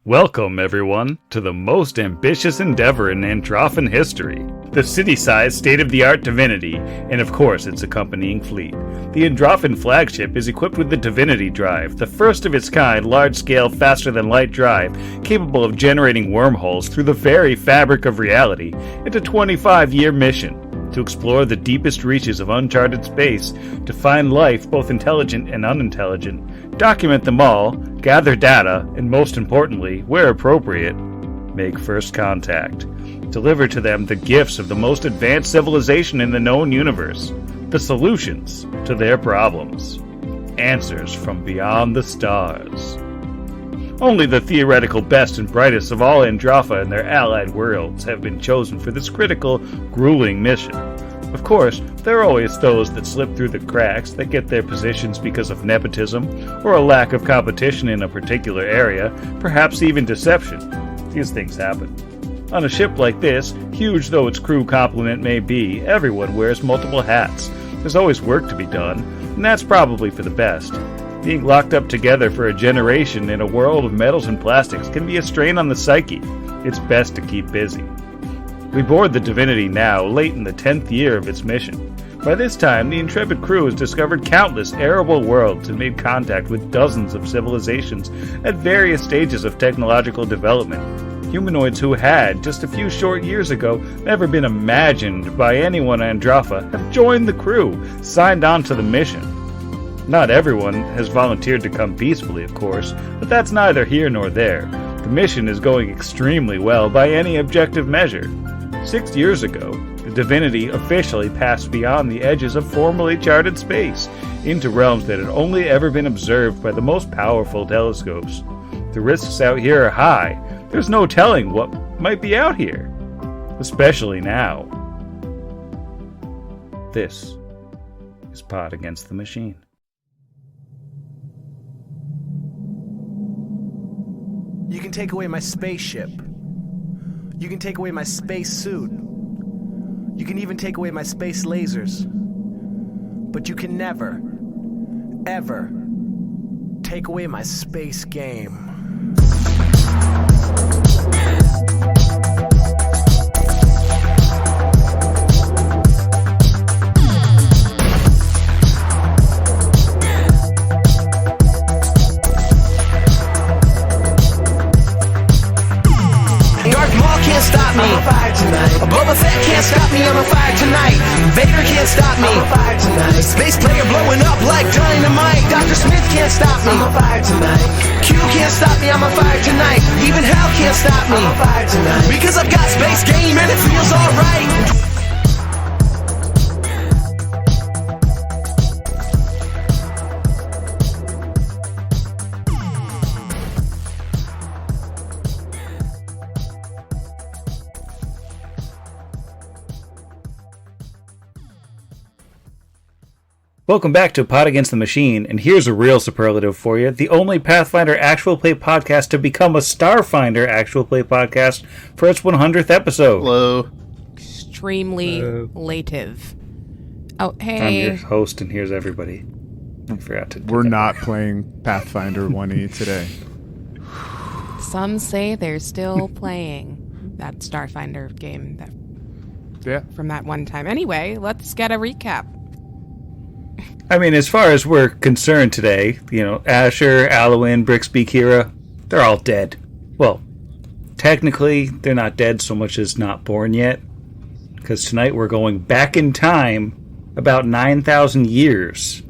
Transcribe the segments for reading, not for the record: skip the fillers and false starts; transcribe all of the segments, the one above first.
Welcome, everyone, to the most ambitious endeavor in Androffan history, the city-sized state-of-the-art Divinity, and of course its accompanying fleet. The Androffan flagship is equipped with the Divinity drive, the first of its kind large-scale, faster-than-light drive, capable of generating wormholes through the very fabric of reality, and a 25-year mission to explore the deepest reaches of uncharted space, to find life, both intelligent and unintelligent, document them all, gather data, and most importantly, where appropriate, make first contact. Deliver to them the gifts of the most advanced civilization in the known universe, the solutions to their problems. Answers from beyond the stars. Only the theoretical best and brightest of all Androffa and their allied worlds have been chosen for this critical, grueling mission. Of course, there are always those that slip through the cracks, that get their positions because of nepotism, or a lack of competition in a particular area, perhaps even deception. These things happen. On a ship like this, huge though its crew complement may be, everyone wears multiple hats. There's always work to be done, and that's probably for the best. Being locked up together for a generation in a world of metals and plastics can be a strain on the psyche. It's best to keep busy. We board the Divinity now, late in the 10th year of its mission. By this time, the intrepid crew has discovered countless arable worlds and made contact with dozens of civilizations at various stages of technological development. Humanoids who had, just a few short years ago, never been imagined by anyone on Androffa have joined the crew, signed on to the mission. Not everyone has volunteered to come peacefully, of course, but that's neither here nor there. The mission is going extremely well by any objective measure. 6 years ago, the Divinity officially passed beyond the edges of formerly charted space, into realms that had only ever been observed by the most powerful telescopes. The risks out here are high. There's no telling what might be out here. Especially now. This is Pod Against the Machine. You can take away my spaceship. You can take away my space suit. You can even take away my space lasers. But you can never, ever take away my space game. Stop me. I'm on fire tonight. Boba Fett can't stop me. I'm on fire tonight. Vader can't stop me. I'm on fire tonight. Space player blowing up like dynamite. Dr. Smith can't stop me. I'm on fire tonight. Q can't stop me. I'm on fire tonight. Even hell can't stop me. I'm on fire tonight. Because I've got space game and it feels alright. Welcome back to Pod Against the Machine, and here's a real superlative for you. The only Pathfinder actual play podcast to become a Starfinder actual play podcast for its 100th episode. Hello. Extremely lative. Oh, hey. I'm your host, and here's everybody. I forgot to do We're that. not playing Pathfinder 1E today. Some say they're still playing that Starfinder game from that one time. Anyway, let's get a recap. I mean, as far as we're concerned today, Asher, Alwyn, Brixby, Kira, they're all dead. Well, technically, they're not dead so much as not born yet. Because tonight we're going back in time about 9,000 years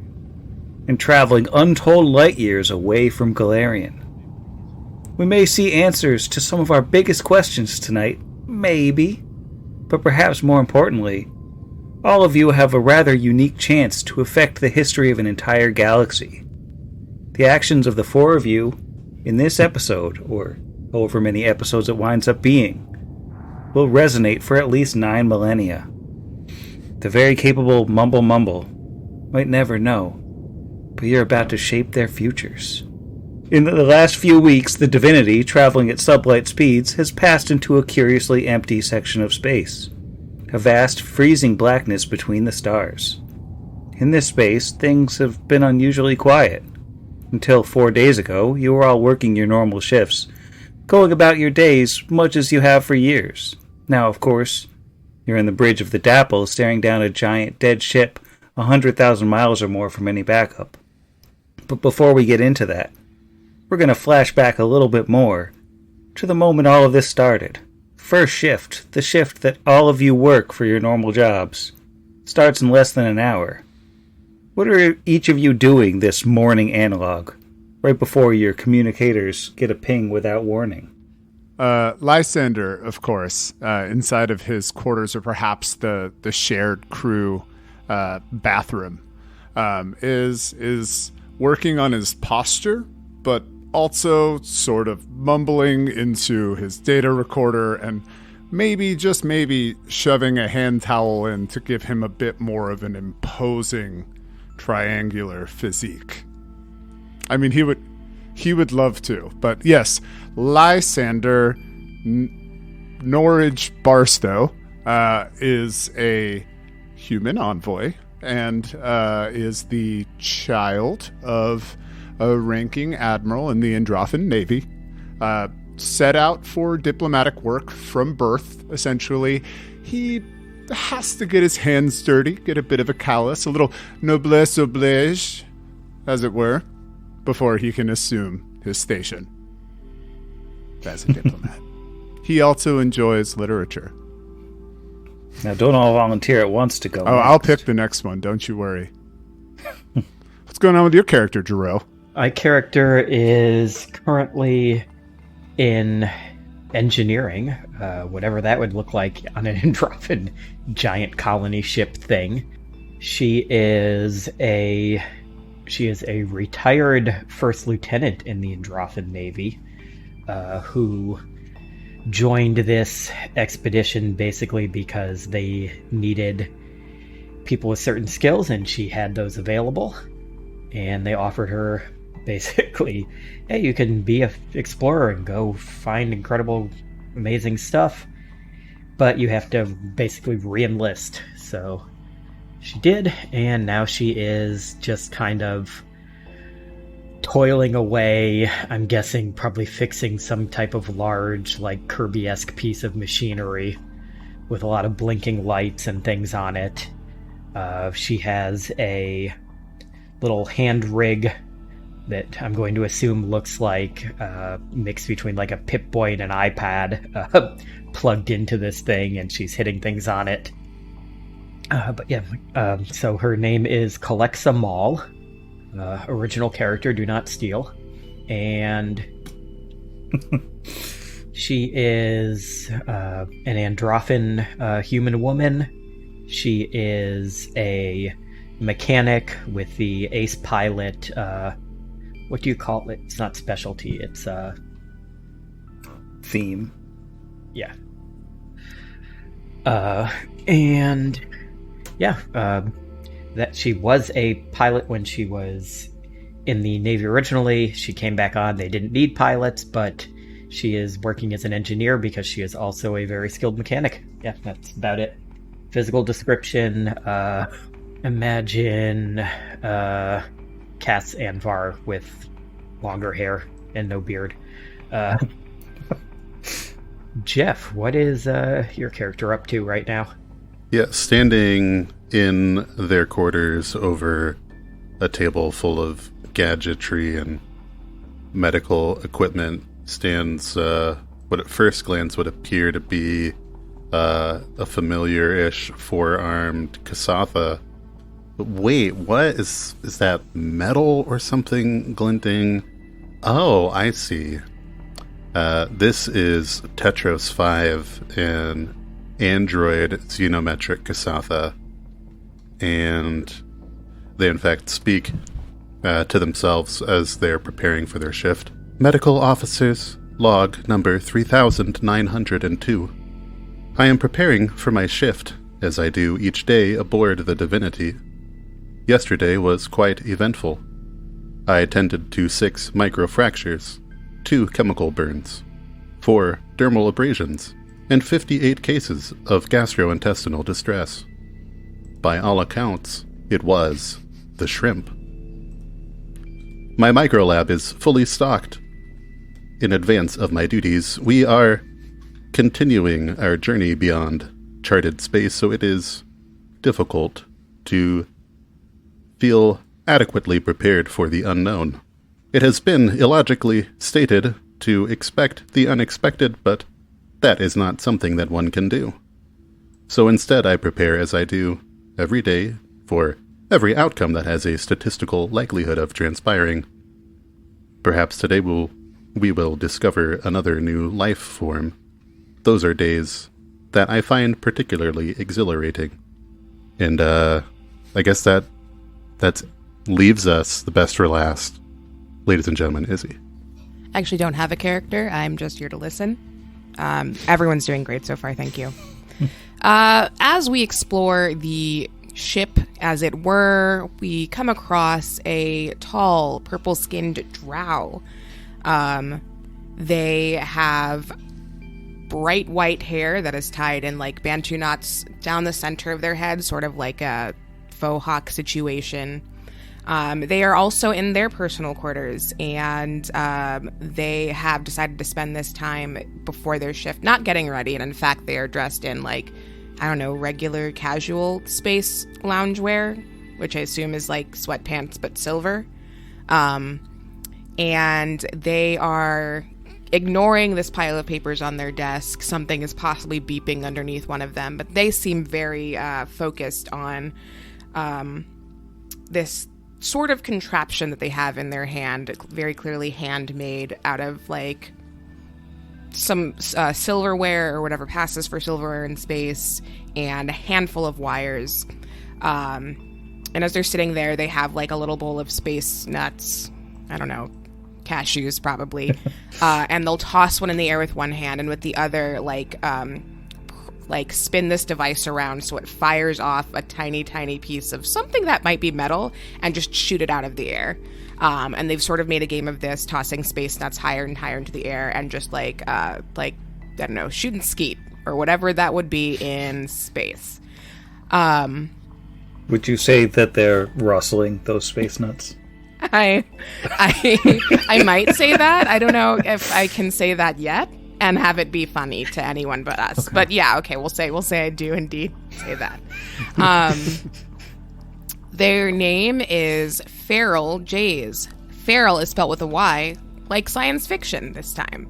and traveling untold light years away from Galarian. We may see answers to some of our biggest questions tonight, maybe. But perhaps more importantly, all of you have a rather unique chance to affect the history of an entire galaxy. The actions of the four of you in this episode, or however many episodes it winds up being, will resonate for at least 9 millennia. The very capable Mumble might never know, but you're about to shape their futures. In the last few weeks, the Divinity, traveling at sublight speeds, has passed into a curiously empty section of space. A vast, freezing blackness between the stars. In this space, things have been unusually quiet. Until 4 days ago, you were all working your normal shifts, going about your days much as you have for years. Now, of course, you're in the bridge of the Dapple, staring down a giant dead ship 100,000 miles or more from any backup. But before we get into that, we're going to flash back a little bit more to the moment all of this started. First shift, the shift that all of you work for your normal jobs, starts in less than an hour. What are each of you doing this morning analog, right before your communicators get a ping without warning? Lysander, of course, inside of his quarters, or perhaps the shared crew bathroom, is working on his posture, but also sort of mumbling into his data recorder and maybe, just maybe, shoving a hand towel in to give him a bit more of an imposing triangular physique. I mean, he would love to, but yes, Lysander Norwich Barstow is a human envoy and is the child of a ranking admiral in the Androffan Navy, set out for diplomatic work from birth, essentially. He has to get his hands dirty, get a bit of a callus, a little noblesse oblige, as it were, before he can assume his station as a diplomat. He also enjoys literature. Now, don't all volunteer at once to go. Oh, next. I'll pick the next one. Don't you worry. What's going on with your character, Jarrell? My character is currently in engineering, whatever that would look like on an Androffan giant colony ship thing. She is a retired first lieutenant in the Androffan Navy, who joined this expedition basically because they needed people with certain skills, and she had those available. And they offered her basically, hey, you can be an explorer and go find incredible, amazing stuff, but you have to basically re-enlist. So she did, and now she is just kind of toiling away, I'm guessing probably fixing some type of large, like Kirby-esque piece of machinery with a lot of blinking lights and things on it. She has a little hand rig that I'm going to assume looks like a mix between like a Pip-Boy and an iPad plugged into this thing, and she's hitting things on it. So her name is Calexa Mall. Original character, do not steal. And she is an Androffan human woman. She is a mechanic with the ace pilot, what do you call it? It's not specialty, it's theme. Yeah. That she was a pilot when she was in the Navy originally. She came back on. They didn't need pilots, but she is working as an engineer because she is also a very skilled mechanic. Yeah, that's about it. Physical description, imagine Cass Anvar with longer hair and no beard. Jeff, what is your character up to right now? Yeah, standing in their quarters over a table full of gadgetry and medical equipment stands what at first glance would appear to be a familiar-ish four-armed Kasatha. But wait, what is that metal or something glinting? Oh, I see. This is Tetros 5, an android xenometric Kasatha. And they in fact speak to themselves as they're preparing for their shift. Medical officers, log number 3902. I am preparing for my shift, as I do each day aboard the Divinity. Yesterday was quite eventful. I attended to 6 microfractures, 2 chemical burns, 4 dermal abrasions, and 58 cases of gastrointestinal distress. By all accounts, it was the shrimp. My microlab is fully stocked. in advance of my duties, we are continuing our journey beyond charted space, so it is difficult to feel adequately prepared for the unknown. It has been illogically stated to expect the unexpected, but that is not something that one can do. So instead, I prepare as I do every day for every outcome that has a statistical likelihood of transpiring. Perhaps today we will discover another new life form. Those are days that I find particularly exhilarating. And I guess that leaves us the best for last. Ladies and gentlemen, Izzy. I actually don't have a character. I'm just here to listen. Everyone's doing great so far. Thank you. As we explore the ship, as it were, we come across a tall, purple-skinned drow. They have bright white hair that is tied in like bantu knots down the center of their head, sort of like a faux hawk situation. They are also in their personal quarters, and they have decided to spend this time before their shift not getting ready, and in fact they are dressed in like, I don't know, regular casual space loungewear, which I assume is like sweatpants but silver. And they are ignoring this pile of papers on their desk. Something is possibly beeping underneath one of them, but they seem very focused on this sort of contraption that they have in their hand, very clearly handmade out of like some silverware or whatever passes for silverware in space, and a handful of wires. And as they're sitting there, they have like a little bowl of space nuts. I don't know, cashews probably. And they'll toss one in the air with one hand, and with the other like spin this device around so it fires off a tiny piece of something that might be metal and just shoot it out of the air. And they've sort of made a game of this, tossing space nuts higher and higher into the air and just like I don't know, shooting skeet or whatever that would be in space. Would you say that they're rustling those space nuts? I might say that. I don't know if I can say that yet and have it be funny to anyone but us. Okay. But yeah, okay, we'll say I do indeed say that. Their name is Feral Jays. Feral is spelled with a Y, like science fiction this time.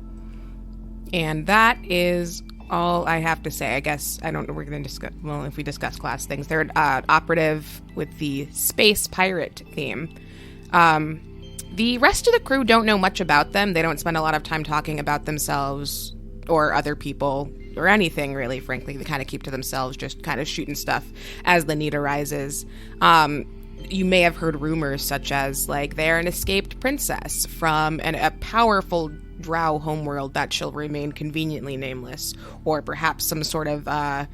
And that is all I have to say. I guess, I don't know, we're going to discuss, well, if we discuss class things. They're operative with the space pirate theme. The rest of the crew don't know much about them. They don't spend a lot of time talking about themselves or other people or anything, really, frankly. They kind of keep to themselves, just kind of shooting stuff as the need arises. You may have heard rumors such as, like, they're an escaped princess from a powerful drow homeworld that shall remain conveniently nameless, or perhaps some sort of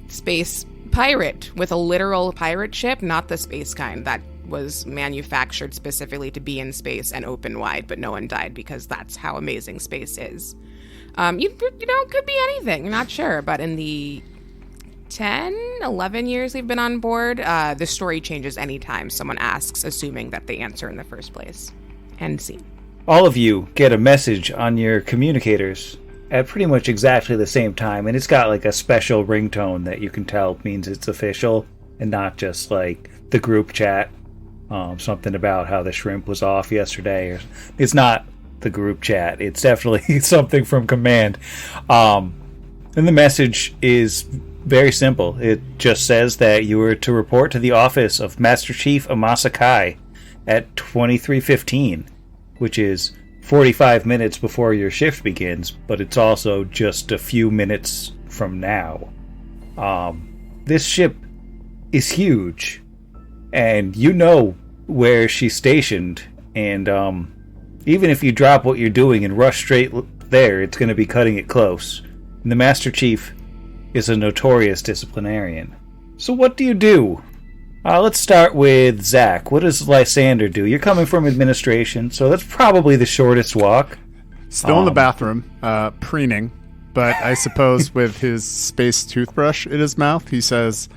space pirate with a literal pirate ship, not the space kind that was manufactured specifically to be in space and open wide, but no one died because that's how amazing space is. You know, it could be anything, not sure, but in the 10, 11 years we've been on board, the story changes anytime someone asks, assuming that they answer in the first place. End scene. All of you get a message on your communicators at pretty much exactly the same time, and it's got like a special ringtone that you can tell means it's official and not just like the group chat. Something about how the shrimp was off yesterday. Or, it's not the group chat. It's definitely something from command. And the message is very simple. It just says that you are to report to the office of Master Chief Amasa Kai at 23:15, which is 45 minutes before your shift begins, but it's also just a few minutes from now. This ship is huge, and you know where she's stationed, and even if you drop what you're doing and rush straight there, it's going to be cutting it close. And the Master Chief is a notorious disciplinarian. So what do you do? Let's start with Zach. What does Lysander do? You're coming from administration, so that's probably the shortest walk. Still in the bathroom, preening, but I suppose with his space toothbrush in his mouth, he says,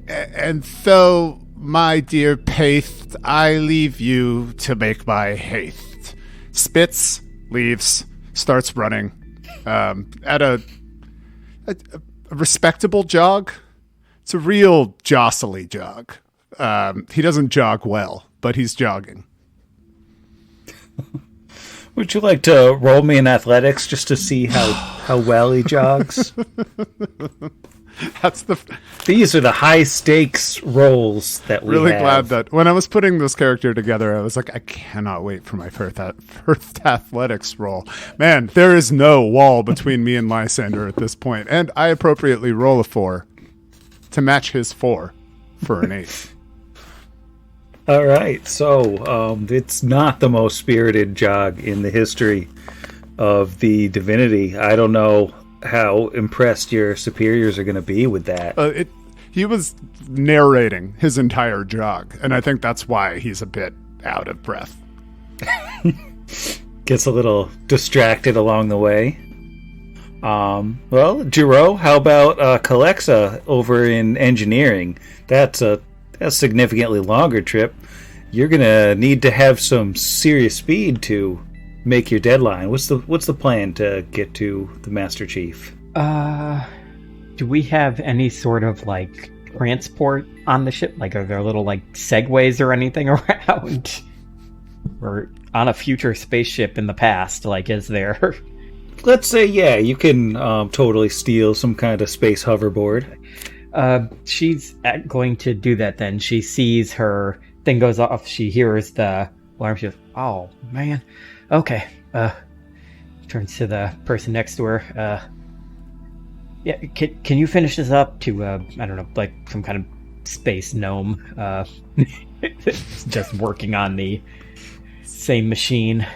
and so, my dear Paith, I leave you to make my haste. spits, leaves, starts running at a respectable jog. It's a real jostly jog. He doesn't jog well, but he's jogging. Would you like to roll me in athletics just to see how well he jogs? These are the high stakes rolls that we really have. glad that when I was putting this character together, I was like, I cannot wait for my first athletics roll. Man, there is no wall between me and Lysander at this point, and I appropriately roll a 4 to match his 4 for an 8. All right, so it's not the most spirited jog in the history of the Divinity. I don't know how impressed your superiors are going to be with that. He was narrating his entire jog, and I think that's why he's a bit out of breath. Gets a little distracted along the way. Well, Giro, how about Calexa over in engineering? That's a significantly longer trip. You're gonna need to have some serious speed to make your deadline. What's the plan to get to the Master Chief? Do we have any sort of like transport on the ship? Like, are there little like segways or anything around? Or on a future spaceship in the past, like, is there? Let's say, yeah, you can totally steal some kind of space hoverboard. She's going to do that then. She sees her thing goes off. She hears the alarm. She goes, oh, man. Okay. Turns to the person next to her. Yeah, can you finish this up to, I don't know, like some kind of space gnome? Just working on the same machine.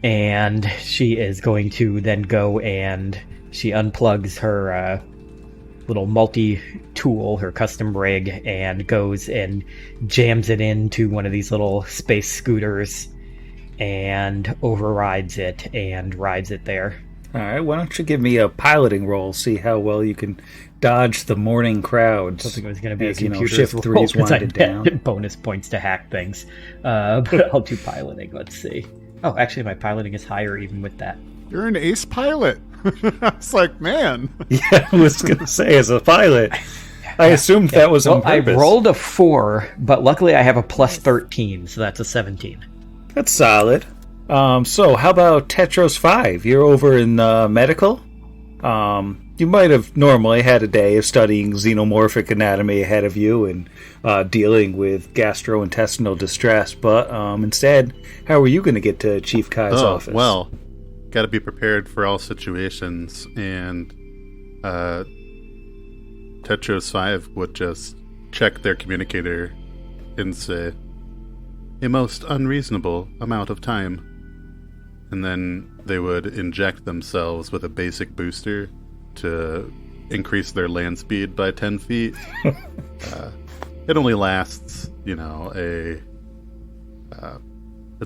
And she is going to then go and she unplugs her little multi-tool, her custom rig, and goes and jams it into one of these little space scooters and overrides it and rides it there. All right, why don't you give me a piloting roll, see how well you can dodge the morning crowds. I don't think it was going to be a computer shift three's winded down. Bonus points to hack things. But I'll do piloting. Let's see. Oh, actually, my piloting is higher even with that. You're an ace pilot. I was like, man. Yeah, I was going to say, as a pilot, I assumed that was on purpose. I rolled a 4, but luckily I have a plus 13, so that's a 17. That's solid. So how about Tetros 5? You're over in medical? You might have normally had a day of studying xenomorphic anatomy ahead of you and dealing with gastrointestinal distress, but instead, how are you going to get to Chief Kai's office? Well, got to be prepared for all situations, and Tetros 5 would just check their communicator and say, a most unreasonable amount of time. And then they would inject themselves with a basic booster to increase their land speed by 10 feet. It only lasts, it's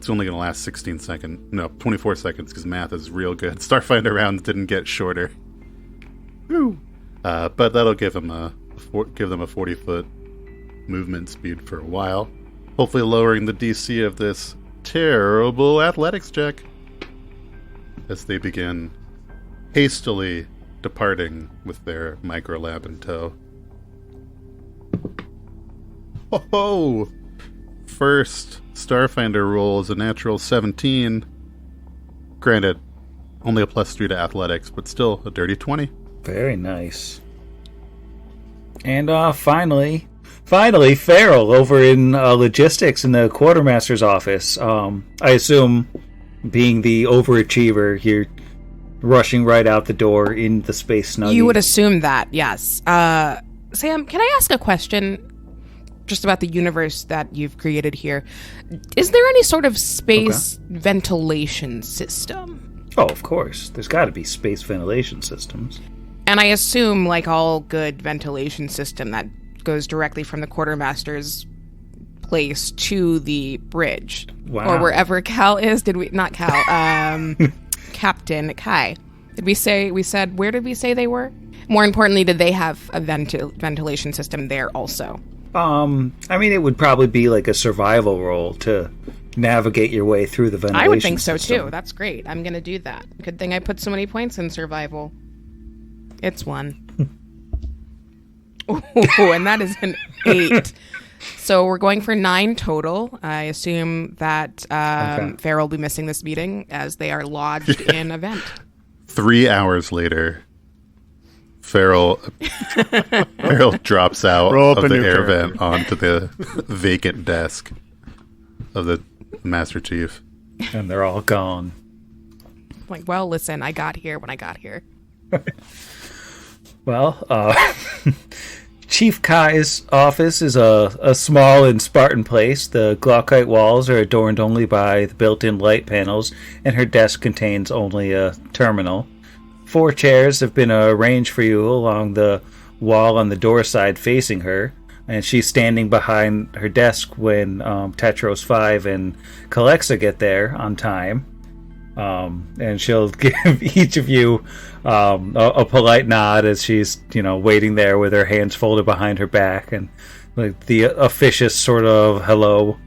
only going to last 24 seconds, because math is real good. Starfinder rounds didn't get shorter. Woo! But that'll give them a 40-foot movement speed for a while, hopefully lowering the DC of this terrible athletics check as they begin hastily departing with their microlab in tow. Oh! First Starfinder roll is a natural 17. Granted, only a +3 to athletics, but still a dirty 20. Very nice. And finally, Farrell over in logistics in the quartermaster's office. I assume, being the overachiever, you're rushing right out the door in the space snuggie. You would assume that, yes. Sam, can I ask a question just about the universe that you've created here? Is there any sort of space ventilation system? Oh, of course. There's got to be space ventilation systems. And I assume, like all good ventilation system, that goes directly from the quartermaster's place to the bridge. Wow. Or wherever Cal is. Not Cal, Captain Kai. We said, where did we say they were? More importantly, did they have a ventilation system there also? I mean, it would probably be like a survival role to navigate your way through the ventilation I would think so system. too. That's great. I'm gonna do that. Good thing I put so many points in survival. It's 1. Oh, and that is an 8. So we're going for 9 total. I assume that Farrell will be missing this meeting as they are lodged in a vent. 3 hours later, Farrell drops out Roll up of a the new air character. vent onto the vacant desk of the Master Chief. And they're all gone. Like, well, listen, I got here when I got here. Well, Chief Kai's office is a small and Spartan place. The glaucite walls are adorned only by the built-in light panels, and her desk contains only a terminal. 4 chairs have been arranged for you along the wall on the door side facing her, and she's standing behind her desk when Tetros 5 and Calexa get there on time. And she'll give each of you a polite nod as she's, waiting there with her hands folded behind her back and like the officious sort of hello.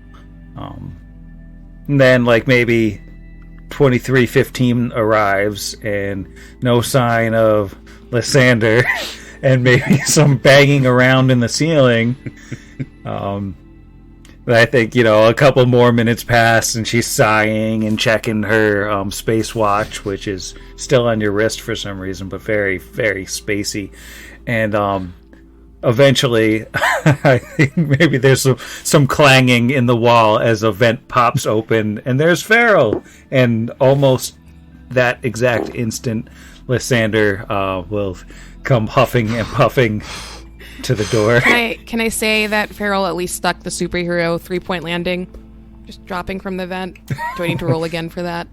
And then maybe 23:15 arrives and no sign of Lysander and maybe some banging around in the ceiling. But I think, a couple more minutes pass and she's sighing and checking her space watch, which is still on your wrist for some reason, but very, very spacey. And eventually, I think maybe there's some clanging in the wall as a vent pops open and there's Farrell. And almost that exact instant, Lysander will come huffing and puffing to the door. Can I say that Farrell at least stuck the superhero 3-point landing? Just dropping from the vent? Do I need to roll again for that?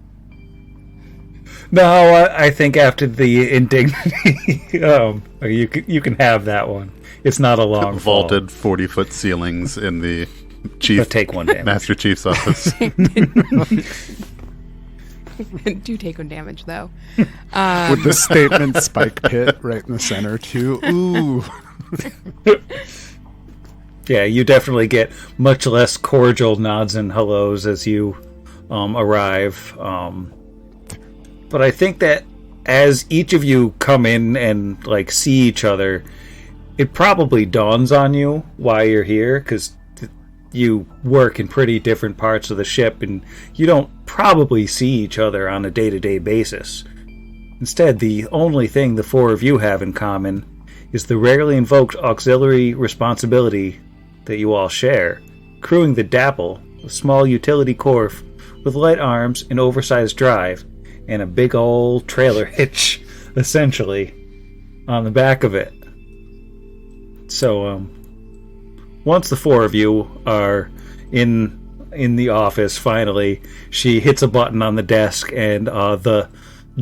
No, I think after the indignity, you can have that one. It's not a long Vaulted 40-foot ceilings in the But take 1 damage. Master Chief's office. Do take 1 damage, though. With the statement spike pit right in the center, too. Ooh. Yeah, you definitely get much less cordial nods and hellos as you arrive. But I think that as each of you come in and see each other, it probably dawns on you why you're here, because you work in pretty different parts of the ship and you don't probably see each other on a day-to-day basis. Instead, the only thing the 4 of you have in common is the rarely invoked auxiliary responsibility that you all share, crewing the Dapple, a small utility core with light arms, an oversized drive, and a big old trailer hitch, essentially, on the back of it. So, once the 4 of you are in the office, finally, she hits a button on the desk and the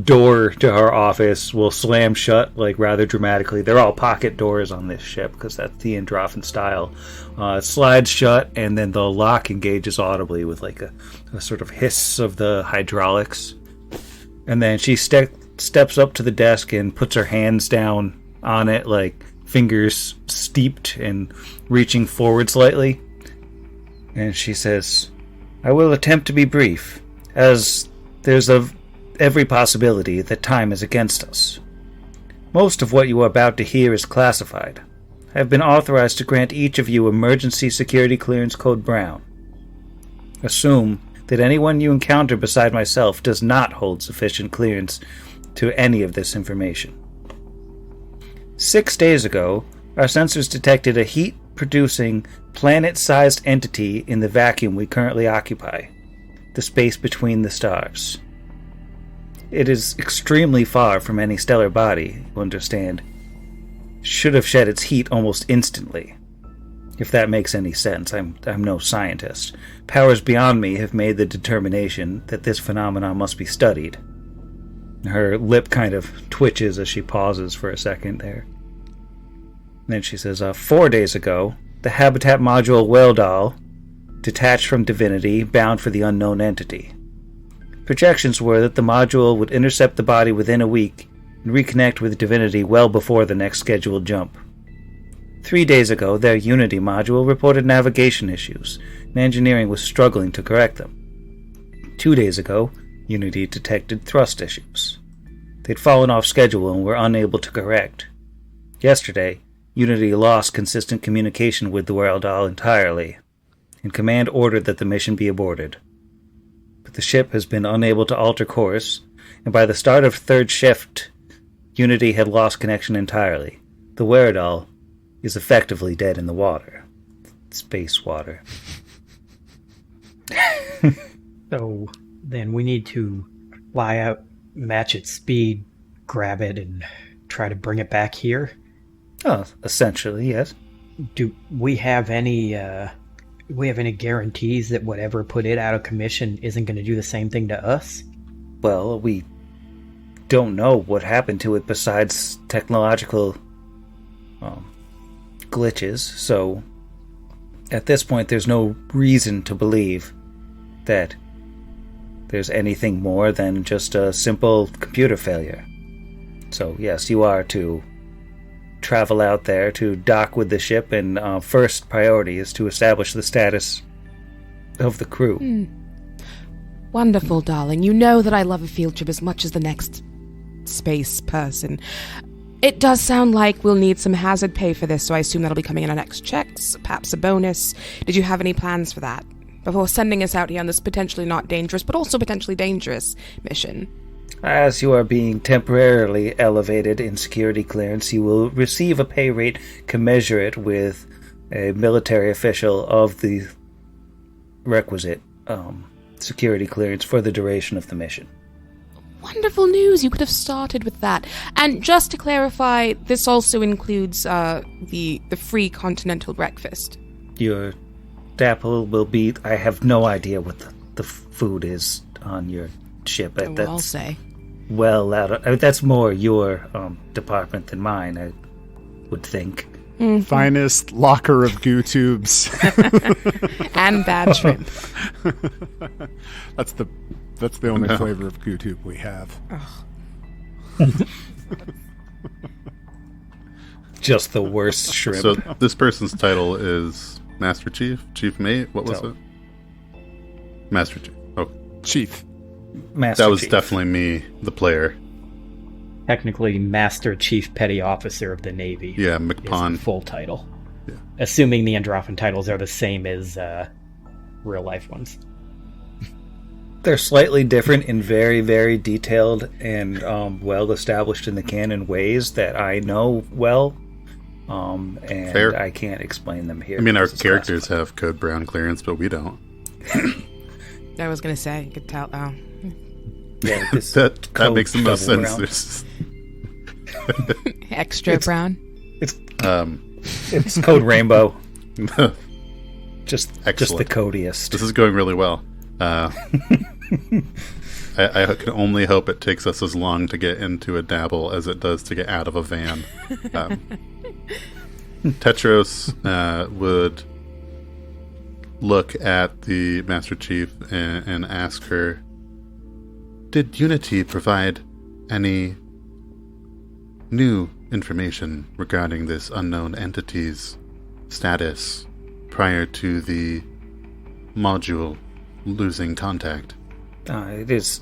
door to her office will slam shut rather dramatically. They're all pocket doors on this ship because that's the Androffan style. It slides shut and then the lock engages audibly with a sort of hiss of the hydraulics. And then she steps up to the desk and puts her hands down on it, fingers steeped and reaching forward slightly. And she says, "I will attempt to be brief, as there's every possibility that time is against us. Most of what you are about to hear is classified. I have been authorized to grant each of you Emergency Security Clearance Code Brown. Assume that anyone you encounter beside myself does not hold sufficient clearance to any of this information. 6 days ago, our sensors detected a heat-producing, planet-sized entity in the vacuum we currently occupy, the space between the stars. It is extremely far from any stellar body, you understand. Should have shed its heat almost instantly. If that makes any sense, I'm no scientist. Powers beyond me have made the determination that this phenomenon must be studied." Her lip kind of twitches as she pauses for a second there. Then she says, 4 days ago, the habitat module Weldal detached from Divinity, bound for the unknown entity. Projections were that the module would intercept the body within a week and reconnect with Divinity well before the next scheduled jump. 3 days ago, their Unity module reported navigation issues, and engineering was struggling to correct them. 2 days ago, Unity detected thrust issues. They'd fallen off schedule and were unable to correct. Yesterday, Unity lost consistent communication with the Wereldal entirely, and Command ordered that the mission be aborted. But the ship has been unable to alter course, and by the start of third shift, Unity had lost connection entirely. The Wereldal is effectively dead in the water. Space water. So then we need to fly out, match its speed, grab it, and try to bring it back here. Oh, essentially, yes. Do we have any guarantees that whatever put it out of commission isn't going to do the same thing to us? Well, we don't know what happened to it besides technological glitches, so at this point there's no reason to believe that there's anything more than just a simple computer failure. So yes, you are to travel out there to dock with the ship, and first priority is to establish the status of the crew. Wonderful, darling. You know that I love a field trip as much as the next space person. It does sound like we'll need some hazard pay for this, so I assume that'll be coming in our next checks, perhaps a bonus. Did you have any plans for that before sending us out here on this potentially not dangerous, but also potentially dangerous mission? As you are being temporarily elevated in security clearance, you will receive a pay rate commensurate with a military official of the requisite security clearance for the duration of the mission. Wonderful news. You could have started with that. And just to clarify, this also includes the free continental breakfast. Your dapple will be... I have no idea what the food is on your ship. I'll say. Well, that's more your department than mine, I would think. Mm-hmm. Finest locker of goo tubes. And bad shrimp. That's the only flavor of goo tube we have. Just the worst shrimp. So this person's title is Master Chief? Chief Mate? What was it? Master Chief. Oh, Chief. Master that was Chief. definitely me, the player. Technically, Master Chief Petty Officer of the Navy. Yeah, Is McPon. the full title. Yeah. Assuming the Androffan titles are the same as real life ones. They're slightly different in very, very detailed and well established in the canon ways that I know well. And Fair. I can't explain them here. I mean, our because it's characters classified. have Code Brown clearance, but we don't. I was going to say, you could tell. Oh. Yeah, this That code makes the most double sense. brown. Extra brown. It's code rainbow. Just the Excellent. codiest. This is going really well. I can only hope it takes us as long to get into a dabble as it does to get out of a van. Tetros would look at the Master Chief and ask her, did Unity provide any new information regarding this unknown entity's status prior to the module losing contact? It is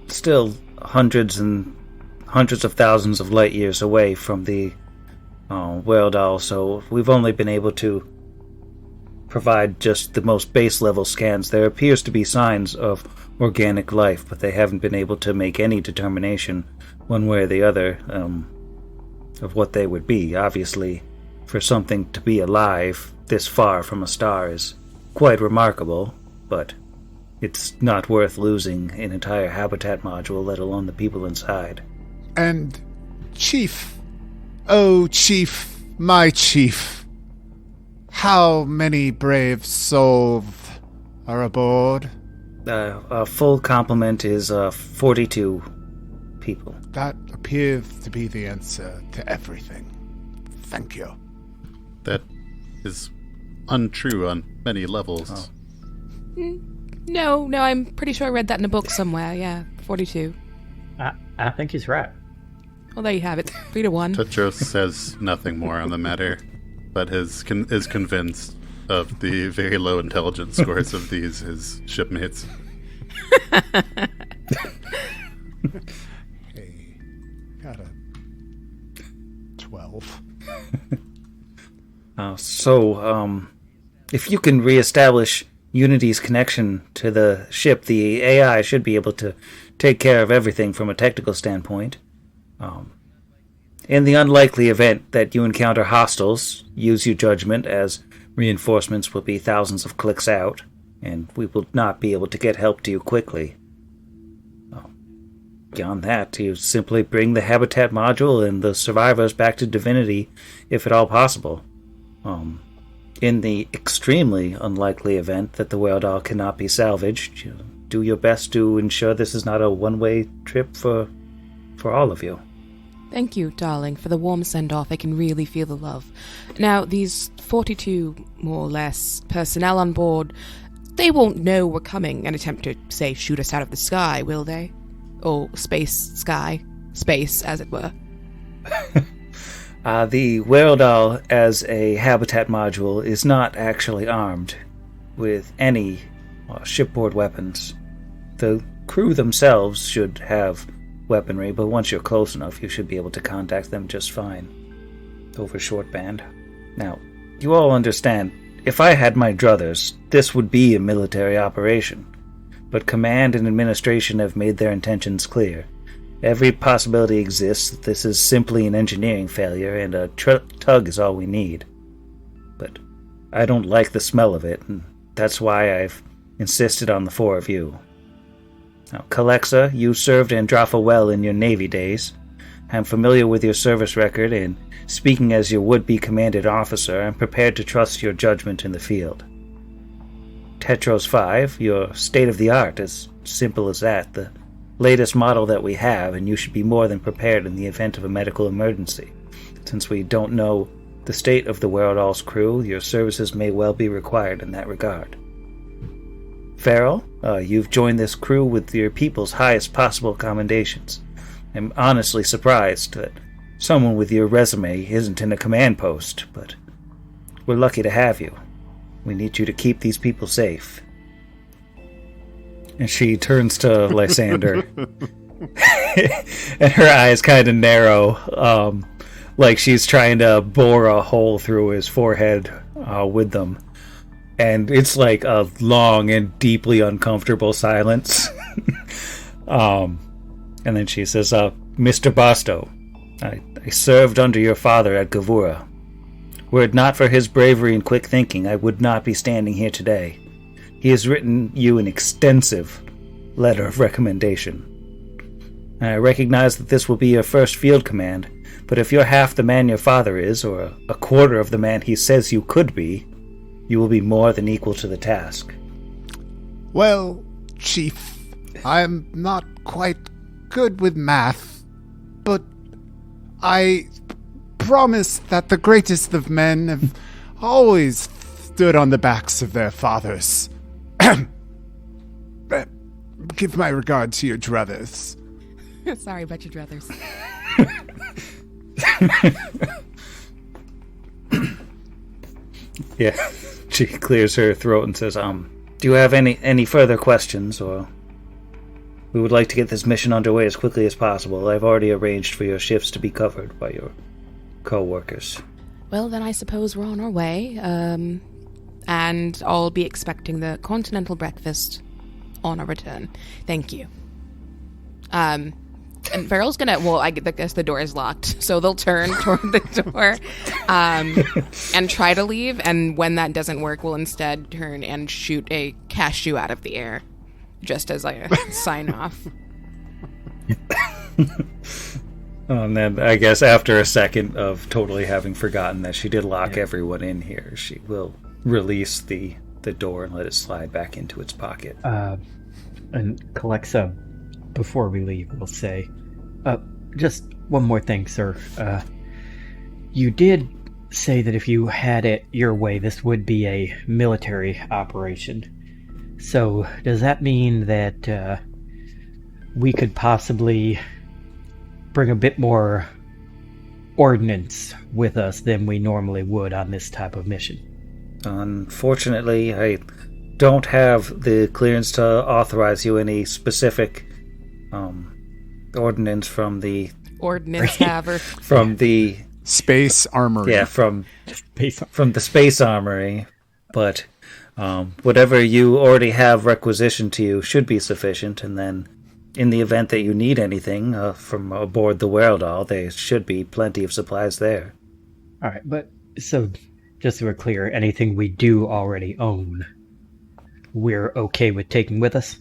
still hundreds and hundreds of thousands of light years away from the Wereldal, so we've only been able to provide just the most base level scans. There appears to be signs of organic life, but they haven't been able to make any determination one way or the other of what they would be. Obviously, for something to be alive this far from a star is quite remarkable, but it's not worth losing an entire habitat module, let alone the people inside. And Chief, oh Chief, my Chief, how many brave souls are aboard? A full complement is 42 people. That appears to be the answer to everything. Thank you. That is untrue on many levels. No, I'm pretty sure I read that in a book somewhere. Yeah, 42. I think he's right. Well, there you have it. 3-1. Tetros says nothing more on the matter, but is convinced of the very low intelligence scores of his shipmates. Hey, got a 12. If you can reestablish Unity's connection to the ship, the AI should be able to take care of everything from a technical standpoint. In the unlikely event that you encounter hostiles, use your judgment, as reinforcements will be thousands of clicks out, and we will not be able to get help to you quickly. Beyond that, you simply bring the habitat module and the survivors back to Divinity, if at all possible. In the extremely unlikely event that the whale doll cannot be salvaged, you do your best to ensure this is not a one-way trip for all of you. Thank you, darling, for the warm send-off. I can really feel the love. Now, these 42, more or less, personnel on board, they won't know we're coming and attempt to, say, shoot us out of the sky, will they? Or sky. Space, as it were. The whale doll, as a habitat module, is not actually armed with any shipboard weapons. The crew themselves should have weaponry, but once you're close enough, you should be able to contact them just fine over shortband. Now, you all understand, if I had my druthers, this would be a military operation, but command and administration have made their intentions clear. Every possibility exists that this is simply an engineering failure, and a tug is all we need. But I don't like the smell of it, and that's why I've insisted on the 4 of you. Now, Calexa, you served Androffa well in your Navy days. I'm familiar with your service record, and speaking as your would-be commanded officer, I'm prepared to trust your judgment in the field. Tetros 5, you're state-of-the-art, as simple as that, the latest model that we have, and you should be more than prepared in the event of a medical emergency. Since we don't know the state of the Werewolf's crew, your services may well be required in that regard. Farrell, you've joined this crew with your people's highest possible commendations. I'm honestly surprised that someone with your resume isn't in a command post, but we're lucky to have you. We need you to keep these people safe. And she turns to Lysander, and her eyes kind of narrow, like she's trying to bore a hole through his forehead with them. And it's like a long and deeply uncomfortable silence. And then she says, Mr. Bosto, I served under your father at Gavura. Were it not for his bravery and quick thinking, I would not be standing here today. He has written you an extensive letter of recommendation. I recognize that this will be your first field command, but if you're half the man your father is, or a quarter of the man he says you could be, you will be more than equal to the task. Well, Chief, I'm not quite good with math, but I promise that the greatest of men have always stood on the backs of their fathers. Give my regard to your druthers. Sorry about your druthers. Yeah, she clears her throat and says, do you have any further questions, or... We would like to get this mission underway as quickly as possible. I've already arranged for your shifts to be covered by your co-workers. Well, then I suppose we're on our way, and I'll be expecting the continental breakfast on our return. Thank you. And Farrell's gonna, well, I guess the door is locked, so they'll turn toward the door, and try to leave, and when that doesn't work, we'll instead turn and shoot a cashew out of the air, just as a sign off. And then, I guess after a second of totally having forgotten that she did lock everyone in here, she will release the door and let it slide back into its pocket. And Calexa, before we leave, will say, just one more thing, sir. You did say that if you had it your way, this would be a military operation. So, does that mean that we could possibly bring a bit more ordnance with us than we normally would on this type of mission? Unfortunately, I don't have the clearance to authorize you any specific ordinance from the Ordnance haver. from the Space armory. yeah from the space armory, but whatever you already have requisitioned to you should be sufficient. And then, in the event that you need anything from aboard the Werdal, there should be plenty of supplies there. All right, but so just so we're clear, anything we do already own, we're okay with taking with us?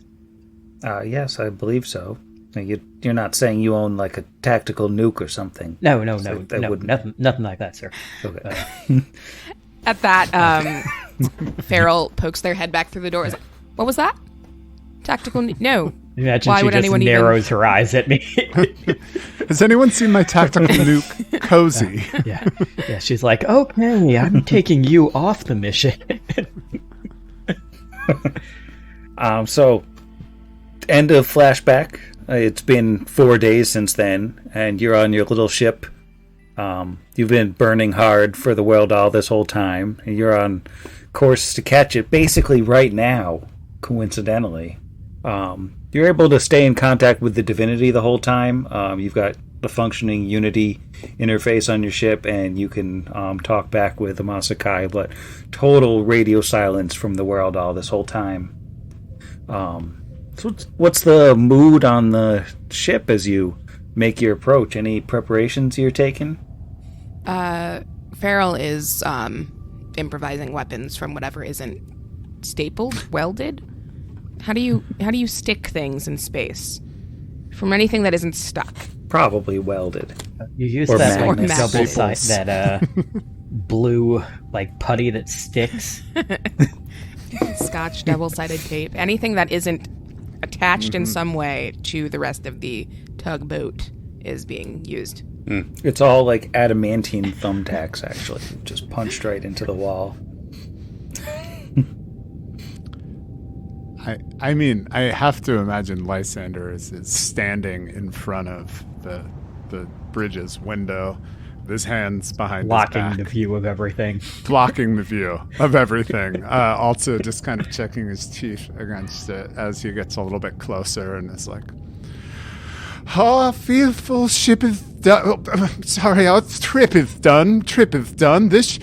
Yes, I believe so. You're not saying you own like a tactical nuke or something? No, wouldn't. nothing like that, sir. Okay. At that, Farrell pokes their head back through the door. Is like, what was that? Tactical? No. Imagine Why she would just anyone narrows her eyes at me. Has anyone seen my tactical nuke, Cozy? Yeah, she's like, okay, I'm taking you off the mission. So, end of flashback. It's been 4 days since then, and you're on your little ship. You've been burning hard for the Werdal this whole time, and you're on course to catch it basically right now, coincidentally. You're able to stay in contact with the Divinity the whole time. You've got the functioning Unity interface on your ship, and you can talk back with the Masakai, but total radio silence from the Werdal this whole time. So what's the mood on the ship as you make your approach? Any preparations you're taking? Farrell is improvising weapons from whatever isn't stapled, welded. How do you stick things in space from anything that isn't stuck? Probably welded. You use Or that like magnets. double side, that blue like putty that sticks. Scotch double-sided tape. Anything that isn't attached in some way to the rest of the tugboat is being used. It's all like adamantine thumbtacks, actually. Just punched right into the wall. I mean, I have to imagine Lysander is standing in front of the bridge's window, with his hands behind Blocking his back, the view of everything. blocking the view of everything. Also, just kind of checking his teeth against it as he gets a little bit closer, and is like, "Oh, fearful ship is done. Sorry, our trip is done. Trip is done. This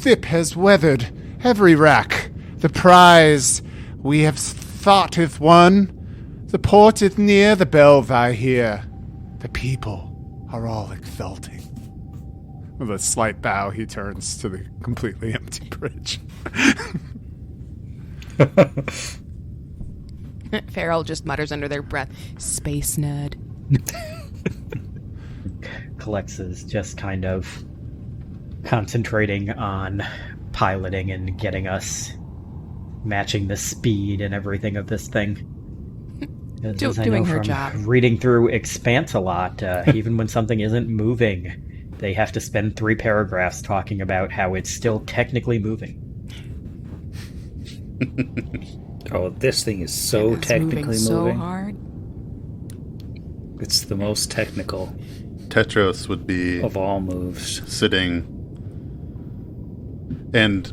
ship has weathered every rack. The prize we have thought is won. The port is near. The bells I hear. The people are all exulting." With a slight bow, he turns to the completely empty bridge. Farrell just mutters under their breath, "Space nerd." Collex is just kind of concentrating on piloting and getting us matching the speed and everything of this thing. As I Doing know her from job. reading through Expanse a lot, even when something isn't moving, they have to spend 3 paragraphs talking about how it's still technically moving. Oh, this thing is so It's technically moving so moving. hard. It's the most technical Tetros would be of all moves. sitting, and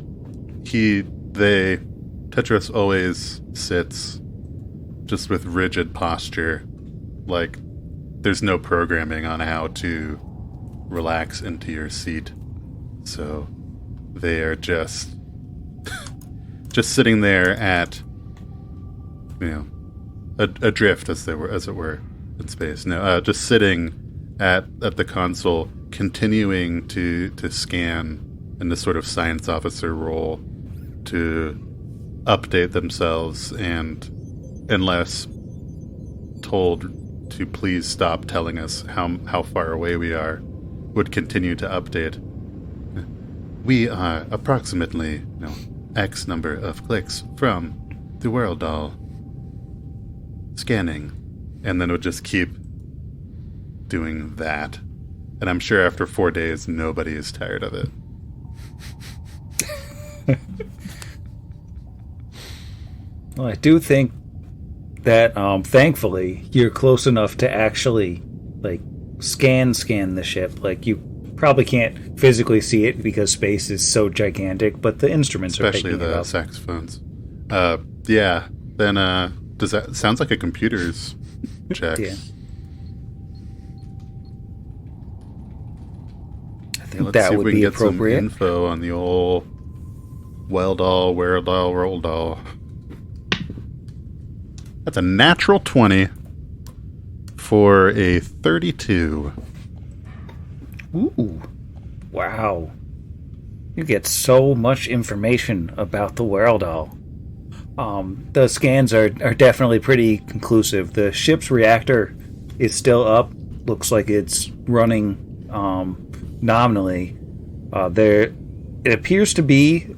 Tetros always sits just with rigid posture, like there's no programming on how to relax into your seat. So they are just sitting there at, adrift as it were in space. No, just sitting at the console, continuing to scan in this sort of science officer role to update themselves, and unless told to please stop telling us how far away we are, would continue to update. We are approximately X number of clicks from the Werdal. Scanning. And then would just keep doing that. And I'm sure after 4 days, nobody is tired of it. Well, I do think that, thankfully, you're close enough to actually, scan the ship. You probably can't physically see it because space is so gigantic, but the instruments Especially are picking it the up. saxophones. Yeah. Then, does that sounds like a computer's check? Yeah. I think Let's that see if would we can be get some appropriate. info on the old Weldall, Weredall, Rolldall. That's a natural 20 for a 32. Ooh. Wow. You get so much information about the Weredall. The scans are definitely pretty conclusive. The ship's reactor is still up. Looks like it's running nominally. It appears to be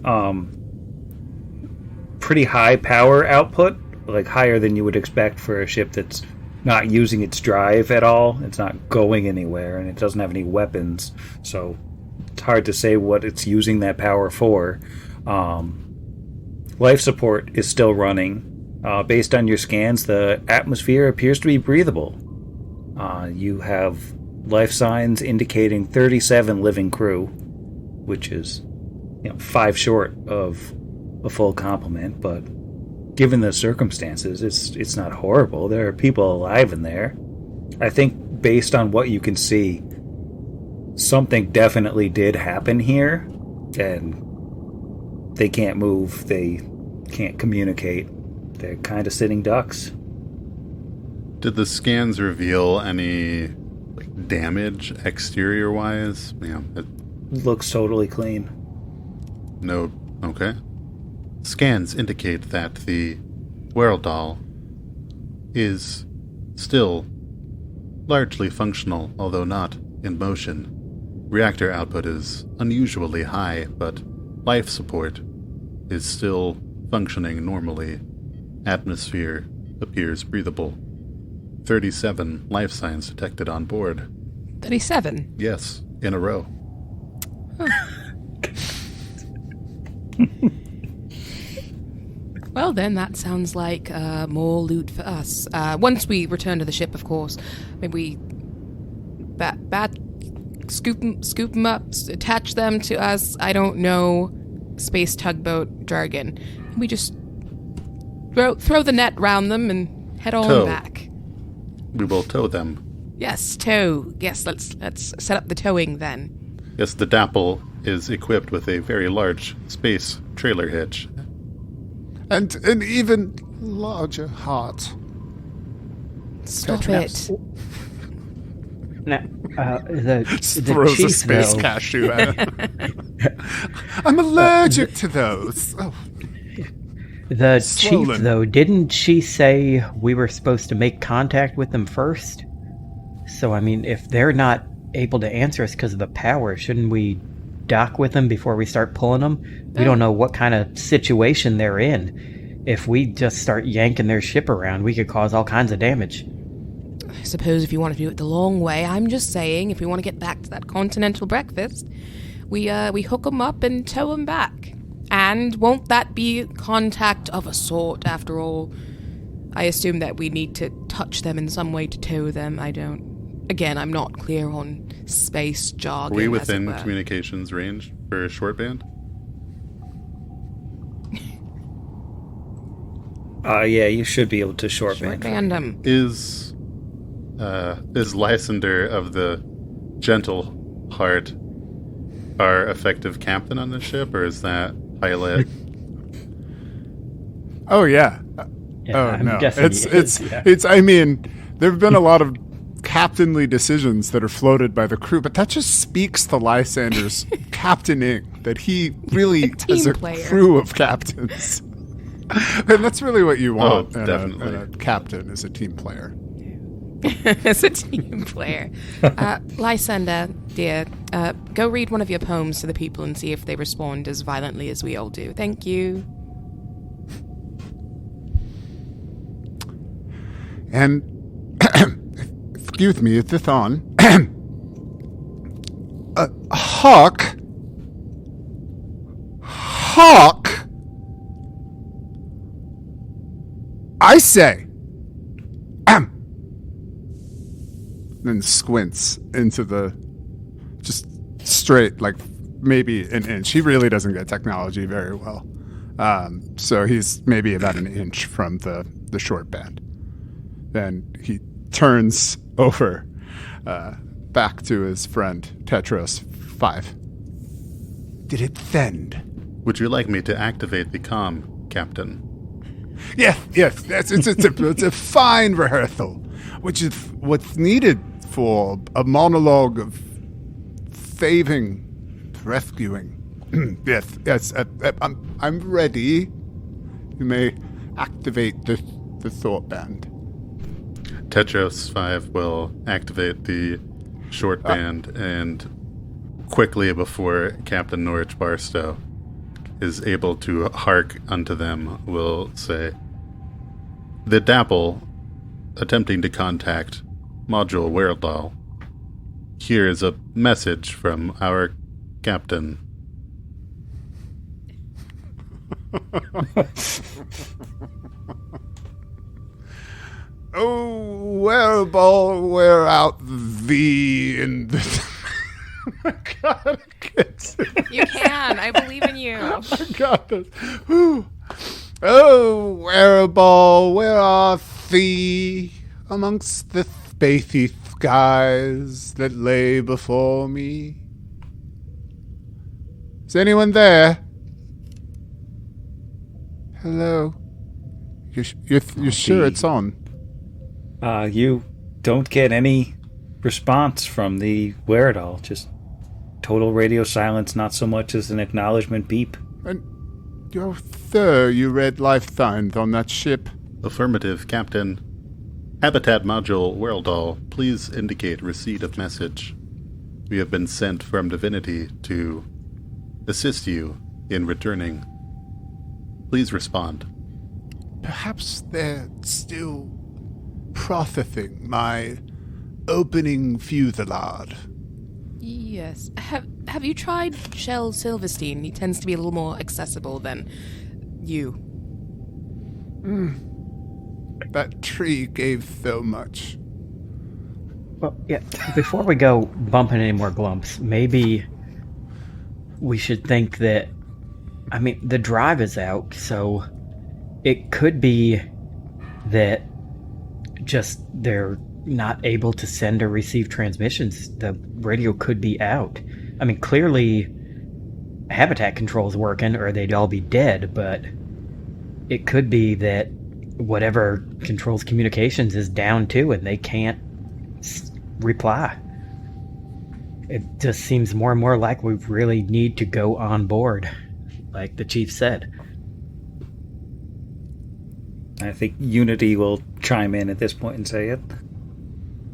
pretty high power output, like higher than you would expect for a ship that's not using its drive at all. It's not going anywhere, and it doesn't have any weapons, so it's hard to say what it's using that power for. Life support is still running. Based on your scans, the atmosphere appears to be breathable. You have life signs indicating 37 living crew, which is 5 short of a full complement, but given the circumstances, it's not horrible. There are people alive in there. I think based on what you can see, something definitely did happen here, and they can't move, they can't communicate. They're kind of sitting ducks. Did the scans reveal any damage exterior-wise? It looks totally clean. No. Okay. Scans indicate that the Weredall is still largely functional, although not in motion. Reactor output is unusually high, but life support is still functioning normally. Atmosphere appears breathable. 37 life signs detected on board. 37? Yes, in a row. Well, then, that sounds like more loot for us. Once we return to the ship, of course, maybe scoop them up, attach them to us. I don't know space tugboat jargon. We just throw the net round them and head on back. We will tow them. Yes, tow. Yes, let's set up the towing then. Yes, the Dapple is equipped with a very large space trailer hitch. And an even larger heart. Stop it. Now, the Throws chief, a space though, cashew at him. I'm allergic to those. Oh. The Swollen. chief, though, didn't she say we were supposed to make contact with them first? So, I mean, if they're not able to answer us because of the power, shouldn't we dock with them before we start pulling them? We don't know what kind of situation they're in. If we just start yanking their ship around, we could cause all kinds of damage. I suppose if you want to do it the long way, I'm just saying, if we want to get back to that continental breakfast, we hook them up and tow them back. And won't that be contact of a sort, after all? I assume that we need to touch them in some way to tow them. Again, I'm not clear on space jargon. Are we within communications range for a short band? Yeah, you should be able to short band. Random. Is Lysander of the Gentle Heart our effective captain on the ship, or is that pilot? Oh yeah. I'm no. guessing It's. I mean, there have been a lot of captainly decisions that are floated by the crew, but that just speaks to Lysander's captaining, that he really has a player. crew of captains. And that's really what you want in definitely. a captain, is a team player. As a team player. Lysander, dear, go read one of your poems to the people and see if they respond as violently as we all do. Thank you. And, excuse me, it's on. Hawk. I say. Then squints into the, just straight, like maybe an inch. He really doesn't get technology very well. So he's maybe about an inch from the short band. Then he turns over back to his friend Tetros 5. Did it send? Would you like me to activate the comm, Captain? Yes. It's a fine rehearsal, which is what's needed for a monologue of saving, rescuing. yes. I'm ready. You may activate the thought band. Tetros 5 will activate the short band, and quickly before Captain Norwich Barstow is able to hark unto them, will say, "The Dapple, attempting to contact Module Wereldal, here is a message from our captain." Oh, Wereball, wear out thee in the... Oh my God, I can't say it. You can. I believe in you. I got this. Whew. Oh, Wereball, where art thee amongst the spacey skies that lay before me? Is anyone there? Hello? You're sure it's on? You don't get any response from the Wereldal. Just total radio silence, not so much as an acknowledgement beep. And, sir, you read life signs on that ship? Affirmative, Captain. Habitat Module Wereldal, please indicate receipt of message. We have been sent from Divinity to assist you in returning. Please respond. Perhaps they're still processing my opening fuselage. Yes. Have you tried Shel Silverstein? He tends to be a little more accessible than you. That tree gave so much. Well, yeah, before we go bumping any more glumps, maybe we should think that, I mean, the drive is out, so it could be that just they're not able to send or receive transmissions. The radio could be out. I mean, clearly habitat control's working or they'd all be dead, but it could be that whatever controls communications is down too and they can't reply. It just seems more and more like we really need to go on board, like the chief said. I think Unity will chime in at this point and say it.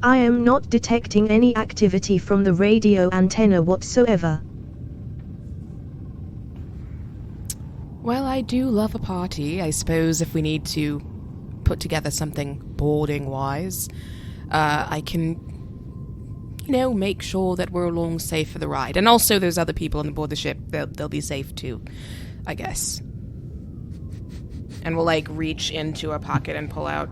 I am not detecting any activity from the radio antenna whatsoever. Well, I do love a party. I suppose if we need to put together something boarding-wise, I can, make sure that we're along safe for the ride. And also, there's other people on board the ship. They'll be safe too, I guess. And we'll, reach into a pocket and pull out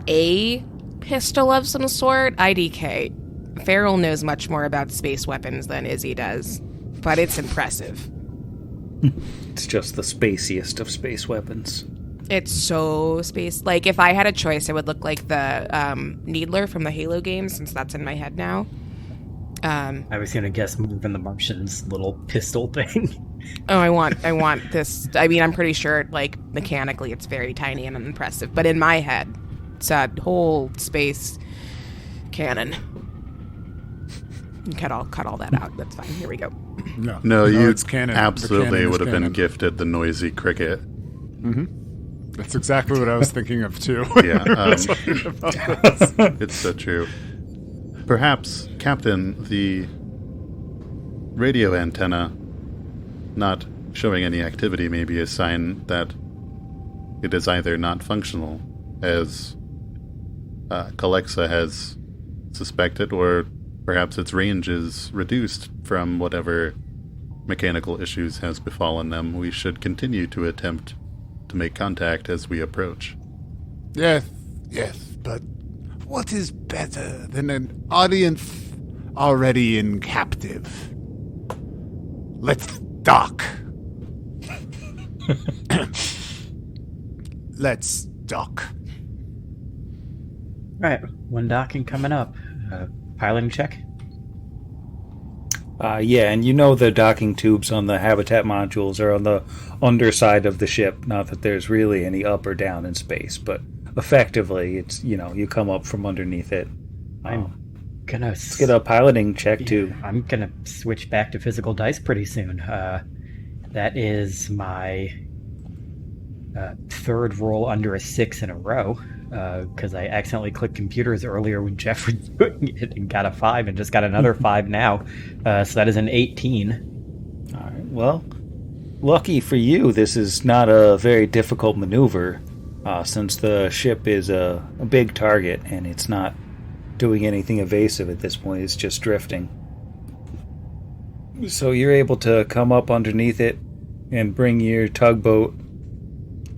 a pistol of some sort. IDK. Farrell knows much more about space weapons than Izzy does, but it's impressive. It's just the spaciest of space weapons. It's so space. If I had a choice, I would look like the Needler from the Halo games, since that's in my head now. I was gonna guess moving the Martian's little pistol thing. Oh, I want this. I mean, I'm pretty sure, mechanically, it's very tiny and unimpressive. But in my head, it's a whole space cannon. You cut all that out. That's fine. Here we go. No, you it's canon. absolutely would have been canon. gifted the noisy cricket. That's exactly what I was thinking of too. Yeah, it's so true. Perhaps, Captain, the radio antenna not showing any activity may be a sign that it is either not functional, as Calexa has suspected, or perhaps its range is reduced from whatever mechanical issues has befallen them. We should continue to attempt to make contact as we approach. Yes, but what is better than an audience already in captive? Let's dock. Let's dock. Right, one docking coming up. Piloting check. Yeah, and you know the docking tubes on the habitat modules are on the underside of the ship. Not that there's really any up or down in space, but effectively, it's, you come up from underneath it. I'm gonna Let's get a piloting check, too. I'm gonna switch back to physical dice pretty soon. That is my third roll under a 6 in a row. Because I accidentally clicked computers earlier when Jeff was doing it and got a 5 and just got another 5 now. So that is an 18. All right, well, lucky for you, this is not a very difficult maneuver, since the ship is a big target and it's not doing anything evasive at this point, it's just drifting. So you're able to come up underneath it and bring your tugboat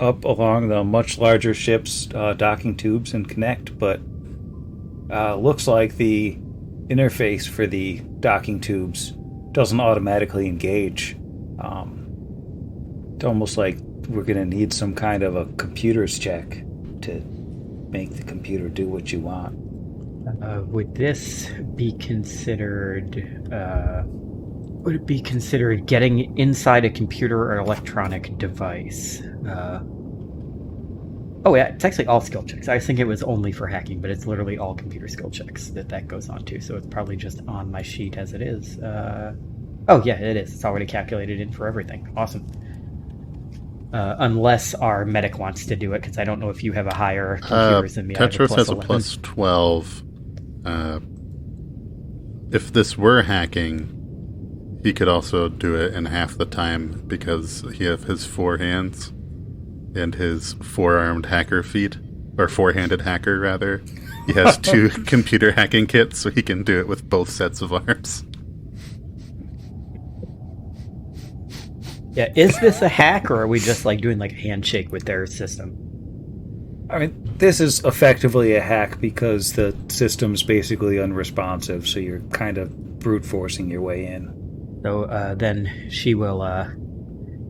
up along the much larger ship's docking tubes and connect, but looks like the interface for the docking tubes doesn't automatically engage. It's almost like we're going to need some kind of a computer's check to make the computer do what you want. Would this be considered... would it be considered getting inside a computer or electronic device? Oh yeah, it's actually all skill checks. I think it was only for hacking, but it's literally all computer skill checks that goes on to. So it's probably just on my sheet as it is. Oh yeah, it is. It's already calculated in for everything. Awesome. Unless our medic wants to do it, because I don't know if you have a higher computers than me. Tetros has a plus 12. If this were hacking, he could also do it in half the time because he has his 4 hands and his 4-armed hacker feat, or 4-handed hacker rather. He has 2 computer hacking kits, so he can do it with both sets of arms. Yeah, is this a hack, or are we just doing a handshake with their system? I mean, this is effectively a hack because the system's basically unresponsive, so you're kind of brute forcing your way in. So then she will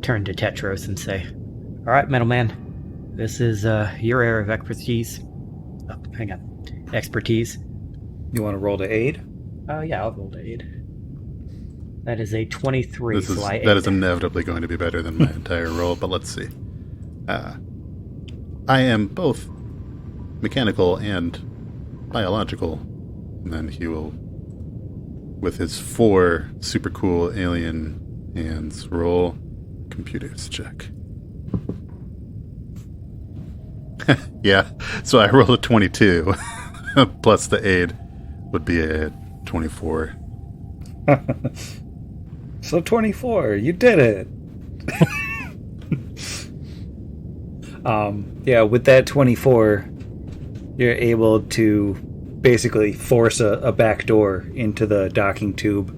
turn to Tetros and say, "All right, Metalman, this is your area of expertise." Oh, hang on. Expertise. You want to roll to aid? Yeah, I'll roll to aid. That is a 23. That is inevitably going to be better than my entire roll, but let's see. I am both mechanical and biological. And then he will, with his 4 super cool alien hands, roll computers check. Yeah, so I rolled a 22. Plus the aid would be a 24. So 24, you did it. Yeah, with that 24, you're able to basically force a back door into the docking tube,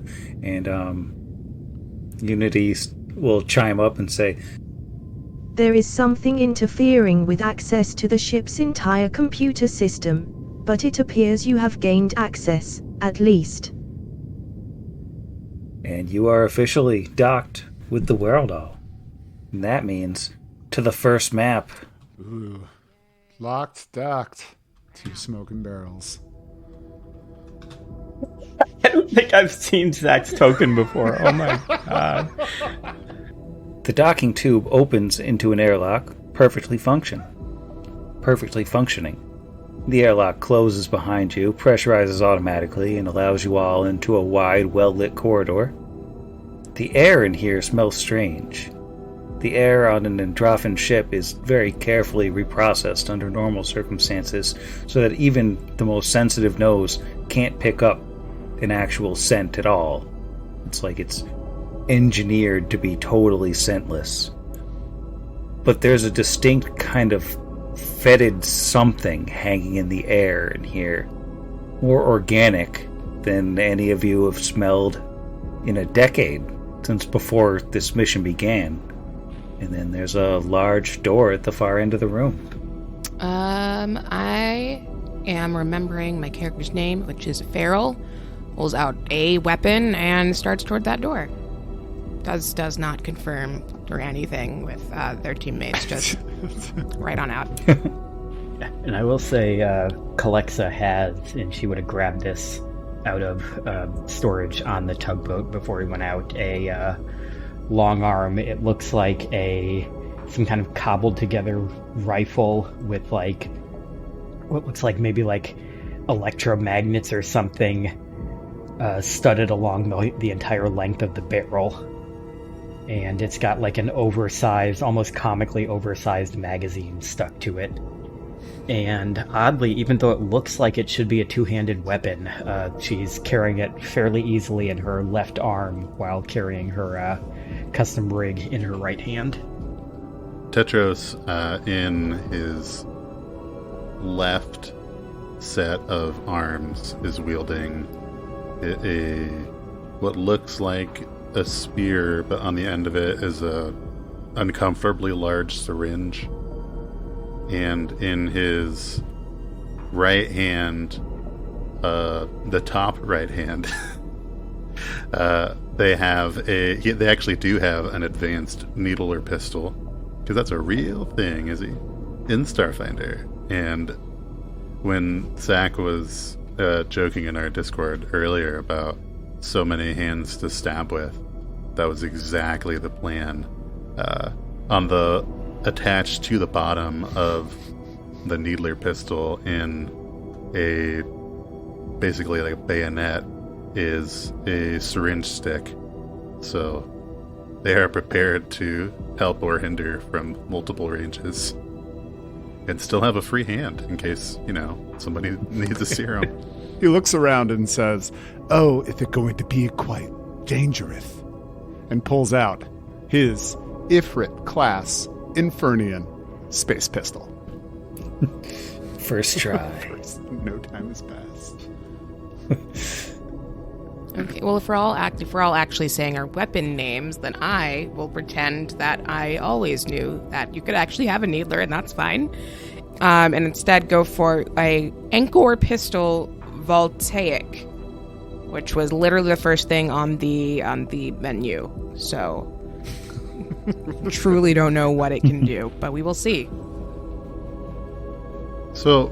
and Unity will chime up and say, There is something interfering with access to the ship's entire computer system, but it appears you have gained access, at least. And you are officially docked with the Wereldahl. And that means to the first map. Ooh. Locked, docked. 2 smoking barrels. I don't think I've seen Zach's token before. Oh my god. The docking tube opens into an airlock, perfectly functioning. The airlock closes behind you, pressurizes automatically, and allows you all into a wide, well-lit corridor. The air in here smells strange. The air on an Androffan ship is very carefully reprocessed under normal circumstances, so that even the most sensitive nose can't pick up an actual scent at all. It's like it's engineered to be totally scentless. But there's a distinct kind of fetid something hanging in the air in here. More organic than any of you have smelled in a decade, since before this mission began. And then there's a large door at the far end of the room. I am remembering my character's name, which is Feral, pulls out a weapon and starts toward that door. does not confirm or anything with their teammates. Just right on out. And I will say, Calexa has, and she would have grabbed this out of storage on the tugboat before we went out, a long arm. It looks like some kind of cobbled together rifle with like what looks like maybe like electromagnets or something studded along the entire length of the barrel. And it's got like an oversized, almost comically oversized magazine stuck to it. And oddly, even though it looks like it should be a two-handed weapon, she's carrying it fairly easily in her left arm while carrying her custom rig in her right hand. Tetros, in his left set of arms, is wielding what looks like a spear, but on the end of it is a uncomfortably large syringe. And in his right hand, the top right hand, they actually do have an advanced needler pistol, because that's a real thing, is he? In Starfinder. And when Zach was joking in our Discord earlier about so many hands to stab with, that was exactly the plan. Attached to the bottom of the needler pistol in basically like a bayonet is a syringe stick. So they are prepared to help or hinder from multiple ranges and still have a free hand in case, somebody needs a serum. He looks around and says, "Oh, if it's going to be quite dangerous," and pulls out his Ifrit class Infernian space pistol. First try. No time has passed. Okay, well, if we're all actually saying our weapon names, then I will pretend that I always knew that you could actually have a needler, and that's fine. And instead go for a Angkor pistol voltaic, which was literally the first thing on the menu. So truly don't know what it can do, but we will see. So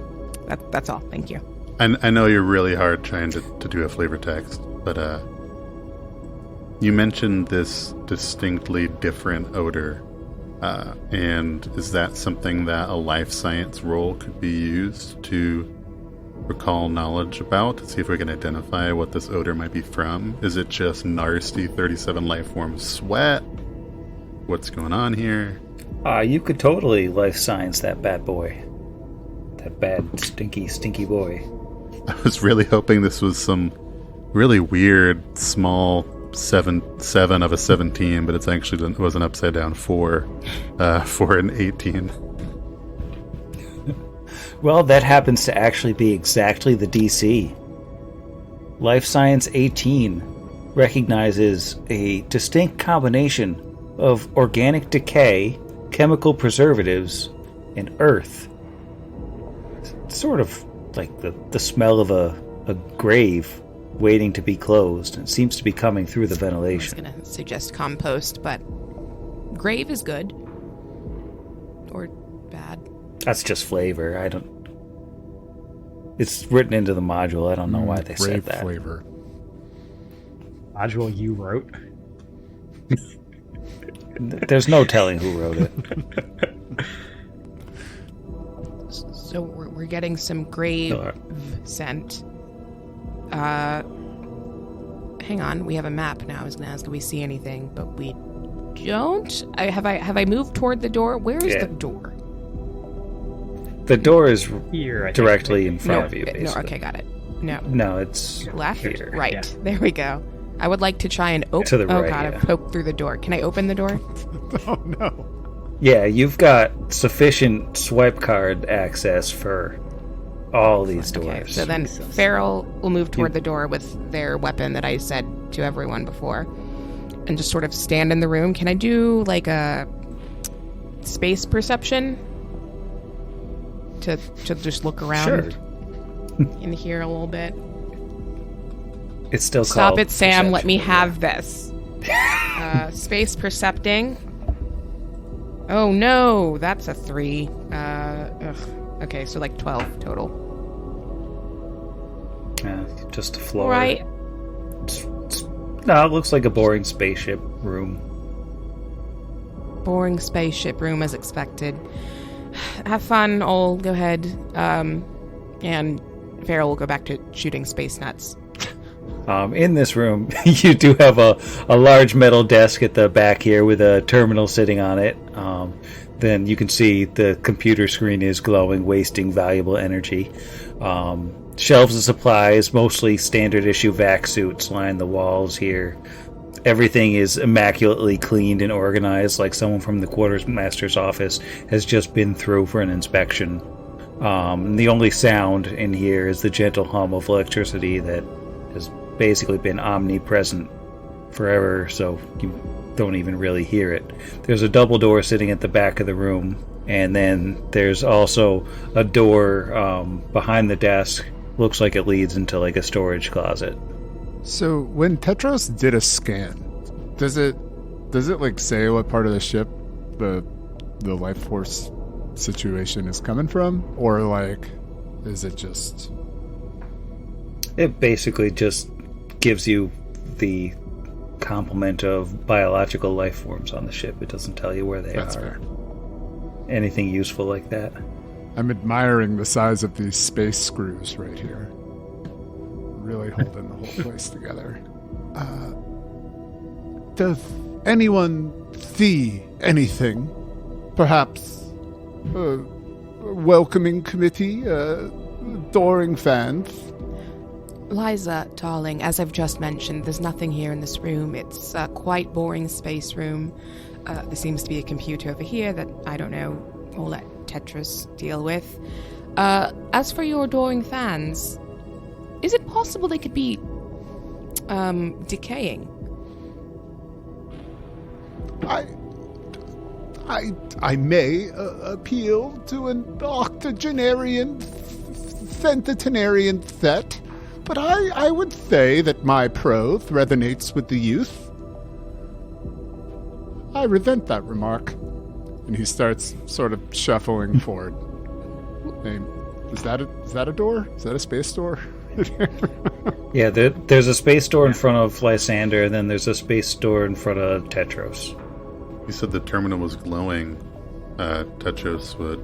that's all. Thank you. I know you're really hard trying to do a flavor text, but you mentioned this distinctly different odor, and is that something that a life science roll could be used to recall knowledge about, to see if we can identify what this odor might be from? Is it just nasty 37 life form sweat? What's going on here? You could totally life science that bad boy. That bad, stinky boy. I was really hoping this was some really weird, small 7 of a 17, but it was an upside down 4 for an 18. Well, that happens to actually be exactly the DC. Life Science 18 recognizes a distinct combination of organic decay, chemical preservatives, and earth. It's sort of like the smell of a grave waiting to be closed, and it seems to be coming through the ventilation. I was going to suggest compost, but grave is good. Or bad. That's just flavor. It's written into the module. I don't know why they said that. Flavor. Module you wrote? There's no telling who wrote it. So we're getting some grave scent. Hang on, we have a map now. I was going to ask, do we see anything? But we don't. Have I moved toward the door? Where is the door? The door is Here, I directly think. in front of you, basically. No, okay, got it. No, it's Left? here. Right. Yeah. There we go. I would like to try and open. To the right, God, yeah. I've poked through the door. Can I open the door? Oh, no. Yeah, you've got sufficient swipe card access for all these doors. Okay, so then Farrell will move toward the door with their weapon that I said to everyone before, and just sort of stand in the room. Can I do like a space perception to just look around in here a little bit? It's still Stop called it, Sam. Let me perception, have this. Space percepting. Oh no, that's a 3. Okay, so like 12 total. Just a floor. Right. No, it looks like a boring spaceship room. Boring spaceship room as expected. Have fun, all go ahead. And Farrell will go back to shooting space nuts. In this room, you do have a large metal desk at the back here with a terminal sitting on it. Then you can see the computer screen is glowing, wasting valuable energy. Shelves of supplies, mostly standard issue vac suits, line the walls here. Everything is immaculately cleaned and organized, like someone from the quartermaster's office has just been through for an inspection. The only sound in here is the gentle hum of electricity that has basically been omnipresent forever, so you don't even really hear it. There's a double door sitting at the back of the room, and then there's also a door behind the desk. Looks like it leads into like a storage closet. So when Tetros did a scan, does it like say what part of the ship the life force situation is coming from, or like is it just? It basically just gives you the complement of biological life forms on the ship. It doesn't tell you where they That's are. fair. Anything useful like that. I'm admiring the size of these space screws right here. Really holding the whole place together. Does anyone see anything? Perhaps a welcoming committee? Adoring fans? Liza, darling, as I've just mentioned, there's nothing here in this room. It's a quite boring space room. There seems to be a computer over here that, I don't know, we'll let Tetris deal with. As for your adoring fans, is it possible they could be, decaying? I may appeal to an octogenarian, centenarian set, but I would say that my prose resonates with the youth. I resent that remark. And he starts sort of shuffling forward. Hey, is that a door? Is that a space door? Yeah, there's a space door in front of Lysander, and then there's a space door in front of Tetros. You said the terminal was glowing. Tetros would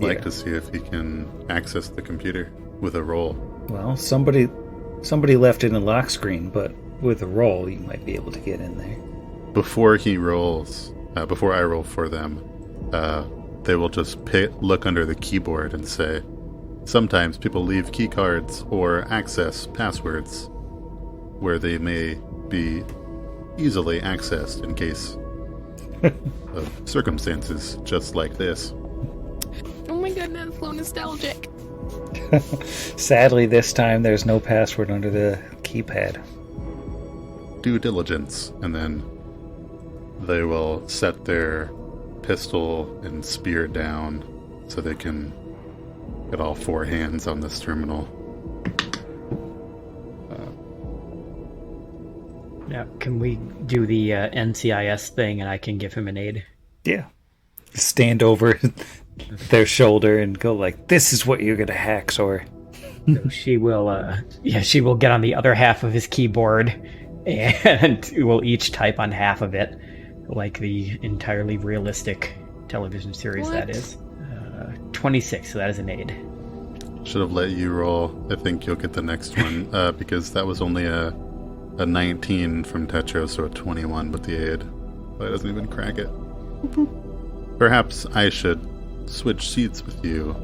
like to see if he can access the computer with a roll. Well, somebody left it in a lock screen, but with a roll, you might be able to get in there. Before he rolls, before I roll for them, they will just look under the keyboard and say, sometimes people leave key cards or access passwords where they may be easily accessed in case of circumstances just like this. Oh my goodness, so nostalgic. Sadly, this time there's no password under the keypad. Due diligence, and then they will set their pistol and spear down so they can get all four hands on this terminal. Now, can we do the NCIS thing and I can give him an aid? Yeah. Stand over their shoulder and go like, this is what you're going to hack, Sor. So she will, she will get on the other half of his keyboard and we'll each type on half of it, like the entirely realistic television series that is. 26, so that is an aid. Should have let you roll. I think you'll get the next one, because that was only a 19 from Tetros, so a 21 with the aid. But it doesn't even crack it. Perhaps I should switch seats with you.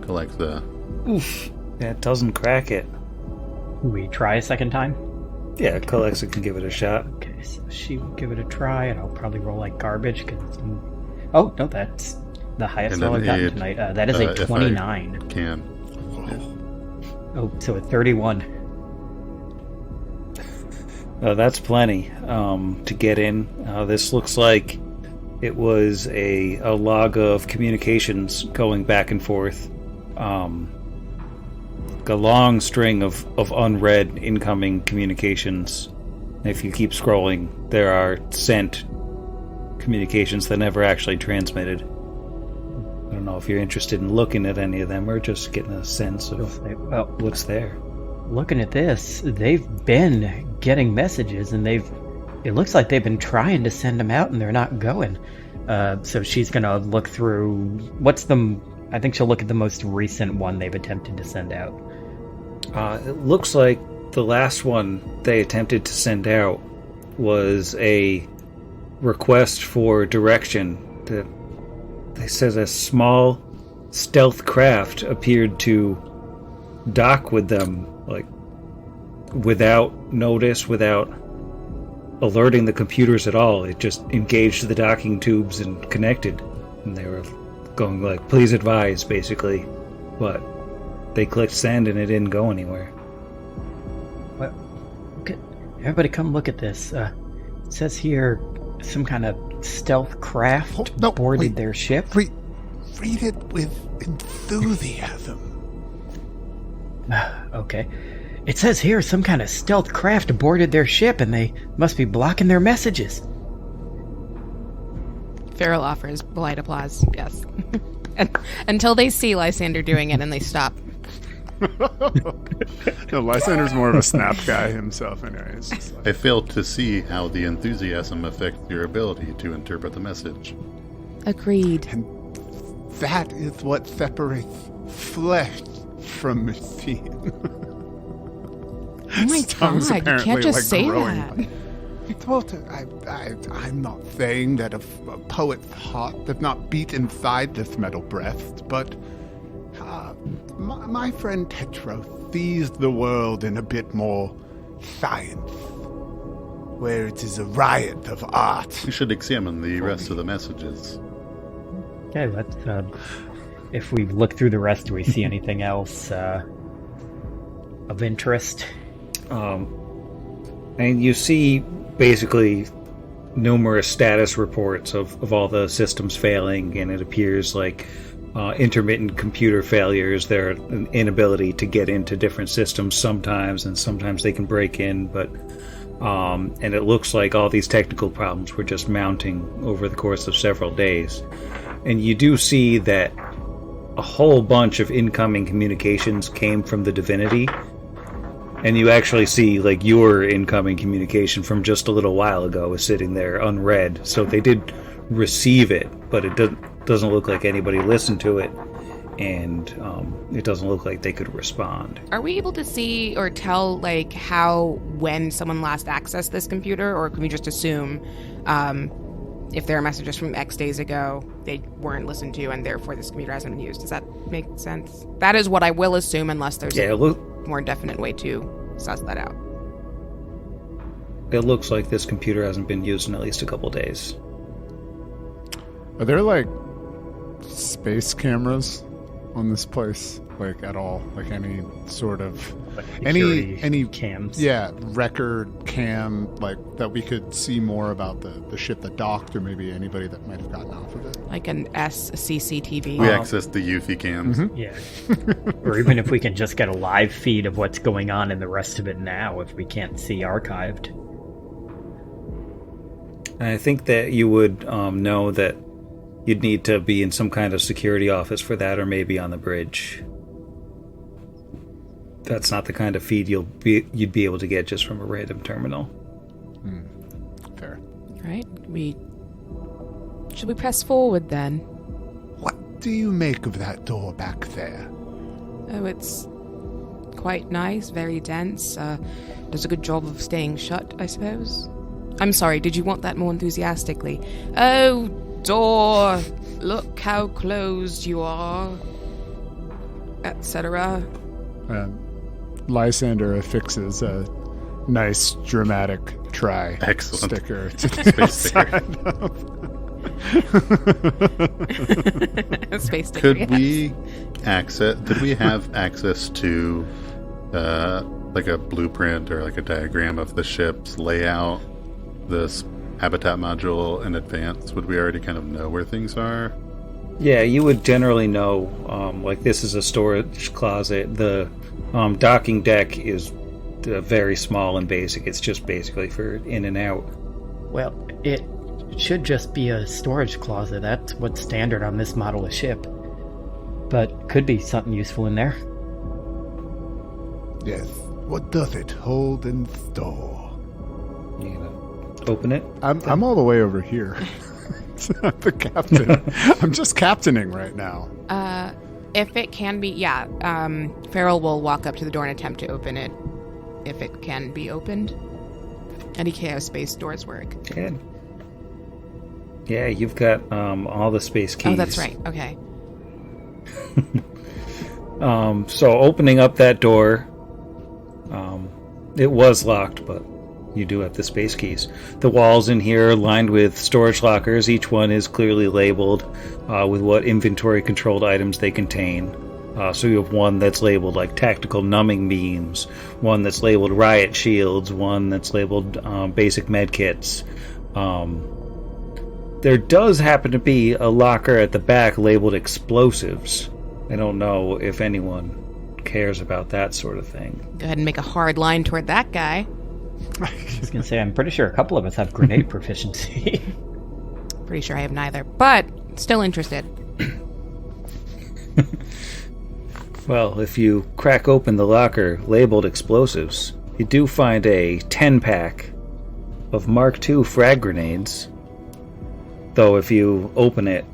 Collect the... Oof. That doesn't crack it. We try a second time? Yeah, Calexa can give it a shot. Okay, so she will give it a try, and I'll probably roll like garbage. Oh, no, that's the highest roll I've gotten tonight. That is a 29. Can. Oh, so a 31. That's plenty to get in. This looks like it was a log of communications going back and forth. A long string of unread incoming communications If you keep scrolling, there are sent communications that never actually transmitted. I don't know if you're interested in looking at any of them or just getting a sense of what's there. Looking at this, they've been getting messages, and it looks like they've been trying to send them out, and they're not going. So she's gonna look through. I think she'll look at the most recent one they've attempted to send out. It looks like the last one they attempted to send out was a request for direction. They said a small stealth craft appeared to dock with them, like, without notice, without alerting the computers at all. It just engaged the docking tubes and connected. And they were going like, please advise, basically. But they clicked send and it didn't go anywhere. Well, everybody come look at this. It says here some kind of stealth craft boarded their ship. Read it with enthusiasm. Okay. It says here some kind of stealth craft boarded their ship, and they must be blocking their messages. Farrell offers polite applause, yes. Until they see Lysander doing it and they stop. No, Lysander's more of a snap guy himself anyway. It's just like... I fail to see how the enthusiasm affects your ability to interpret the message. Agreed. And that is what separates flesh from machine. Oh my Tongue's god, you can't just say growing. that. Tote, I'm not saying that a poet's heart does not beat inside this metal breast, but my friend Tetro sees the world in a bit more science, where it is a riot of art. You should examine the rest of the messages. Okay, let's. If we look through the rest, do we see anything else of interest? And you see basically numerous status reports of all the systems failing, and it appears like intermittent computer failures. There are an inability to get into different systems sometimes, and sometimes they can break in, but and it looks like all these technical problems were just mounting over the course of several days. And you do see that a whole bunch of incoming communications came from the Divinity. And you actually see, like, your incoming communication from just a little while ago is sitting there unread. So they did receive it, but it doesn't look like anybody listened to it. And it doesn't look like they could respond. Are we able to see or tell, like, when someone last accessed this computer? Or can we just assume if there are messages from X days ago, they weren't listened to, and therefore this computer hasn't been used? Does that make sense? That is what I will assume, unless there's more definite way to suss that out. It looks like this computer hasn't been used in at least a couple days. Are there, like, space cameras on this place, like, at all? Like, any sort of... Like any cams? Yeah, record cam, like, that we could see more about the ship that docked, or maybe anybody that might have gotten off of it? Like an SCCTV. We accessed the Eufy cams. Mm-hmm. Yeah. Or even if we can just get a live feed of what's going on in the rest of it now, if we can't see archived. And I think that you would know that you'd need to be in some kind of security office for that, or maybe on the bridge. That's not the kind of feed you'd be able to get just from a random terminal. Fair. Right. Should we press forward then? What do you make of that door back there? Oh, it's quite nice, very dense. Does a good job of staying shut, I suppose. I'm sorry, did you want that more enthusiastically? Oh, door, look how closed you are, etc. Lysander affixes a nice dramatic try Excellent. sticker to the outside. Space sticker, Did we have access to like a blueprint or like a diagram of the ship's layout, this habitat module in advance? Would we already kind of know where things are? Yeah, you would generally know, like, this is a storage closet. The docking deck is very small and basic. It's just basically for in and out. Well, it should just be a storage closet. That's what's standard on this model of ship. But could be something useful in there. Yes. What doth it hold in store? You gonna open it? I'm all the way over here. I'm the captain. I'm just captaining right now. If it can be, Farrell will walk up to the door and attempt to open it, if it can be opened. Any chaos space doors work. Good. Yeah, you've got all the space keys. Oh, that's right. Okay. So opening up that door, it was locked, but you do have the space keys. The walls in here are lined with storage lockers. Each one is clearly labeled with what inventory-controlled items they contain. So you have one that's labeled like tactical numbing beams, one that's labeled riot shields, one that's labeled basic medkits. There does happen to be a locker at the back labeled explosives. I don't know if anyone cares about that sort of thing. Go ahead and make a hard line toward that guy. I was going to say, I'm pretty sure a couple of us have grenade proficiency. Pretty sure I have neither, but still interested. Well, if you crack open the locker labeled explosives, you do find a 10-pack of Mark II frag grenades. Though if you open it,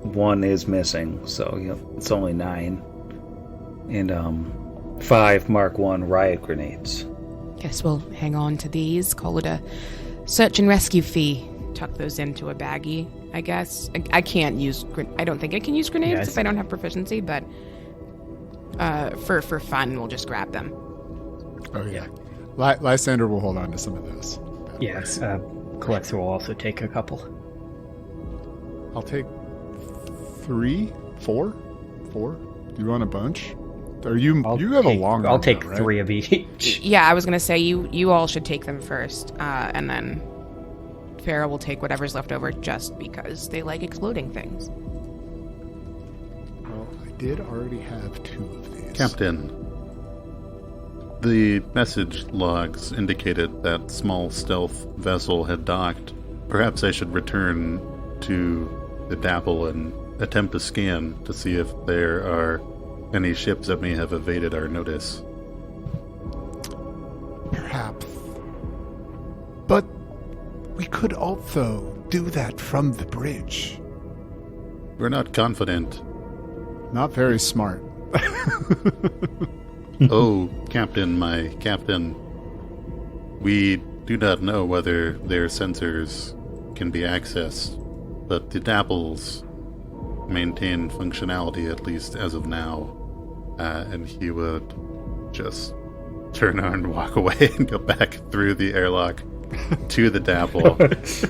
one is missing, so it's only 9. And 5 Mark I riot grenades. Guess we'll hang on to these, call it a search and rescue fee. Tuck those into a baggie, I guess. I can't use... I don't think I can use grenades if I don't have proficiency, but for fun, we'll just grab them. Oh, yeah. Lysander will hold on to some of those. Yes, Collexa will also take a couple. I'll take 3, 4. Do you want a bunch? Or you have a long. I'll take right? 3 of each. Yeah, I was gonna say you all should take them first, and then Farrah will take whatever's left over just because they like exploding things. Well, I did already have 2 of these. Captain, the message logs indicated that small stealth vessel had docked. Perhaps I should return to the Dapple and attempt a scan to see if there are any ships that may have evaded our notice. Perhaps. But we could also do that from the bridge. We're not confident. Not very smart. Oh, Captain, my Captain. We do not know whether their sensors can be accessed, but the Dapples maintain functionality, at least as of now. And he would just turn around and walk away and go back through the airlock to the Dapple.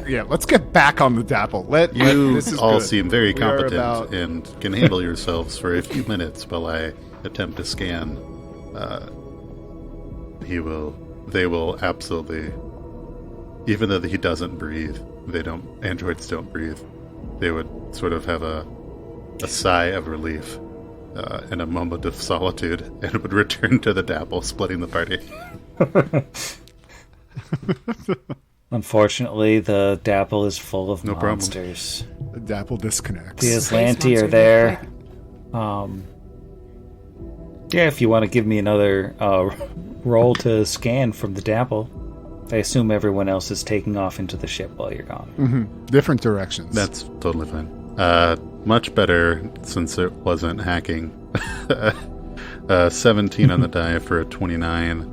Yeah, let's get back on the Dapple. You all good. seem very We are competent about- and can handle yourselves for a few minutes while I attempt to scan. They will absolutely, even though he doesn't breathe, androids don't breathe, they would sort of have a sigh of relief and a moment of solitude, and would return to the Dapple, splitting the party. Unfortunately, the Dapple is full of No problem. monsters. The Dapple disconnects. The Aslanti are there. Yeah, if you want to give me another roll to scan from the Dapple. I assume everyone else is taking off into the ship while you're gone. Mm-hmm. Different directions. That's totally fine. Much better since it wasn't hacking. 17 on the die for a 29.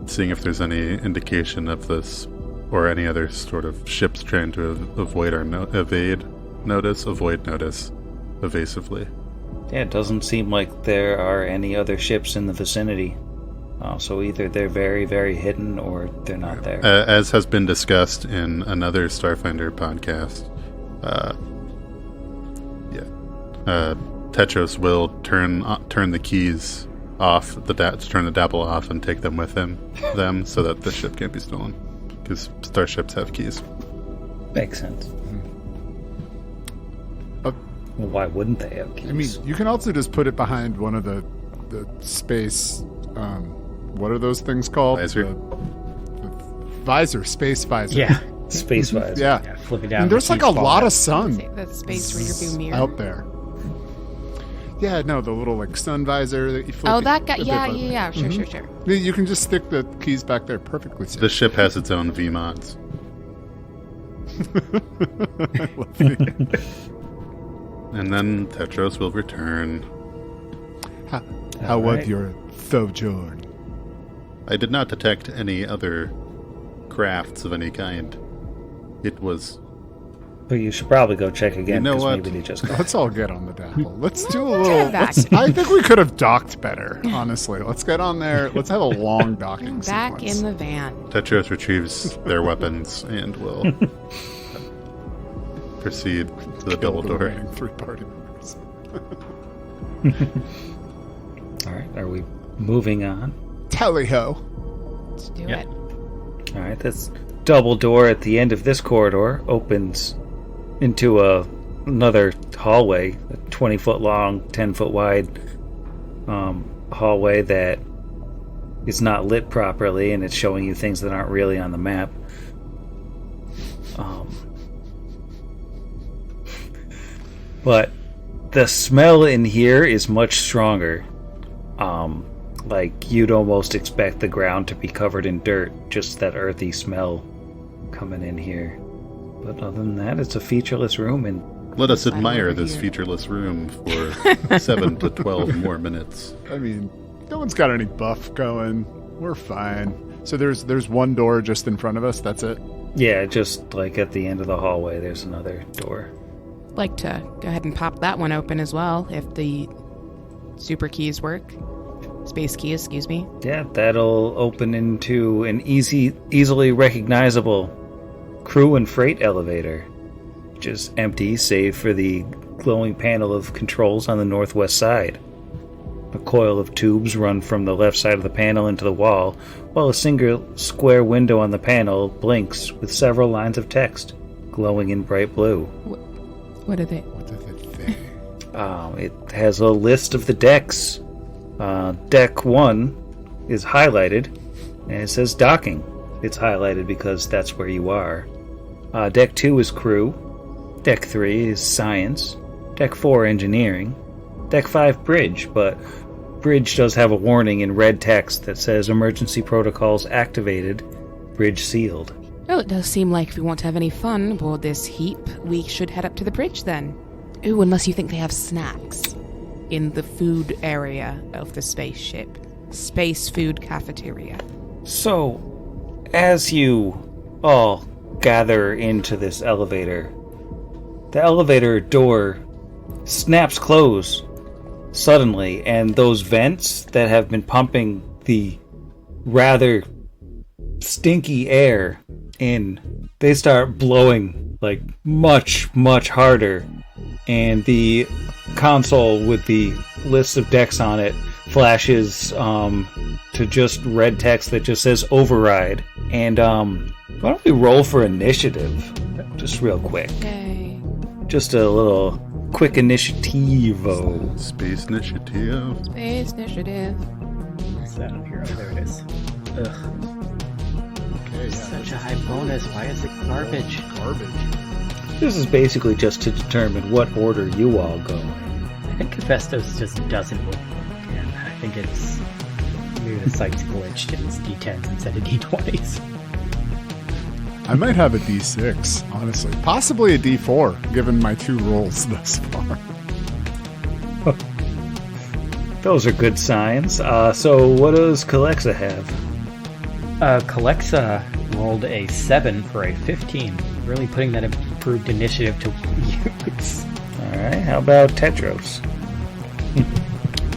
Seeing if there's any indication of this or any other sort of ships trying to avoid notice evasively. Yeah, it doesn't seem like there are any other ships in the vicinity. So either they're very, very hidden or they're not there. As has been discussed in another Starfinder podcast, Tetros will turn the keys off, turn the Dapple off and take them with them so that the ship can't be stolen. Because starships have keys. Makes sense. Well, why wouldn't they have keys? I mean, you can also just put it behind one of the space what are those things called? Visor. The visor, space visor. Yeah. Space visor. Yeah. Flip it down. And there's like a lot of sun That's space rearview mirror. out there. Yeah, no, the little like sun visor that you flip. Oh, that guy. a bit Yeah, like yeah, that. yeah. Sure, Mhm. sure. Yeah, you can just stick the keys back there perfectly. The ship has its own VMODs. I love it. And then Tetros will return. How was right. your sojourn? I did not detect any other crafts of any kind. It was... But you should probably go check again. You know 'cause what? Maybe they just got Let's all get on the dapple. Let's do a Let's little. head back. I think we could have docked better, honestly. Let's get on there. Let's have a long docking Back sequence. in the van. Tetros retrieves their weapons and will proceed to the double The door. remaining 3 party members. All right. Are we moving on? Tally ho. Let's do Yeah. it. All right. This double door at the end of this corridor opens into another hallway, a 20-foot long, 10-foot wide hallway that is not lit properly, and it's showing you things that aren't really on the map. But the smell in here is much stronger. Like, you'd almost expect the ground to be covered in dirt, just that earthy smell coming in here. But other than that, it's a featureless room, and Let us I'm admire over this here. featureless room for 7 to 12 more minutes. I mean, no one's got any buff going. We're fine. So there's one door just in front of us. That's it. yeah, just like at the end of the hallway, there's another door. Like to go ahead and pop that one open as well, if the super keys work. Space key, excuse me. Yeah, that'll open into an easily recognizable crew and freight elevator, which is empty save for the glowing panel of controls on the northwest side. A coil of tubes run from the left side of the panel into the wall, while a single square window on the panel blinks with several lines of text glowing in bright blue. What are they? What does it say? It has a list of the decks. Deck 1 is highlighted, and it says docking. It's highlighted because that's where you are. Deck 2 is crew. Deck 3 is science. Deck 4 engineering. Deck 5 bridge, but bridge does have a warning in red text that says emergency protocols activated, bridge sealed. Well, it does seem like if we want to have any fun aboard this heap, we should head up to the bridge then. Ooh, unless you think they have snacks in the food area of the spaceship. Space food cafeteria. So, as you all gather into this elevator, the elevator door snaps closed suddenly, and those vents that have been pumping the rather stinky air in, they start blowing like much, much harder, and the console with the list of decks on it flashes to just red text that just says override. And why don't we roll for initiative just real quick? Yay. Just a little quick initiativo. Space initiative. Space initiative. What's that up here? Oh, there it is. Ugh. Okay, yeah, Such a high bonus. Why is it garbage? garbage. This is basically just to determine what order you all go. I think Hephaestus just doesn't work. And I think it's maybe the site's glitched and it's D10s instead of D20s. I might have a D6, honestly. Possibly a D4, given my 2 rolls thus far. Those are good signs. So what does Calexa have? Calexa rolled a 7 for a 15. Really putting that improved initiative to use. Alright, how about Tetros?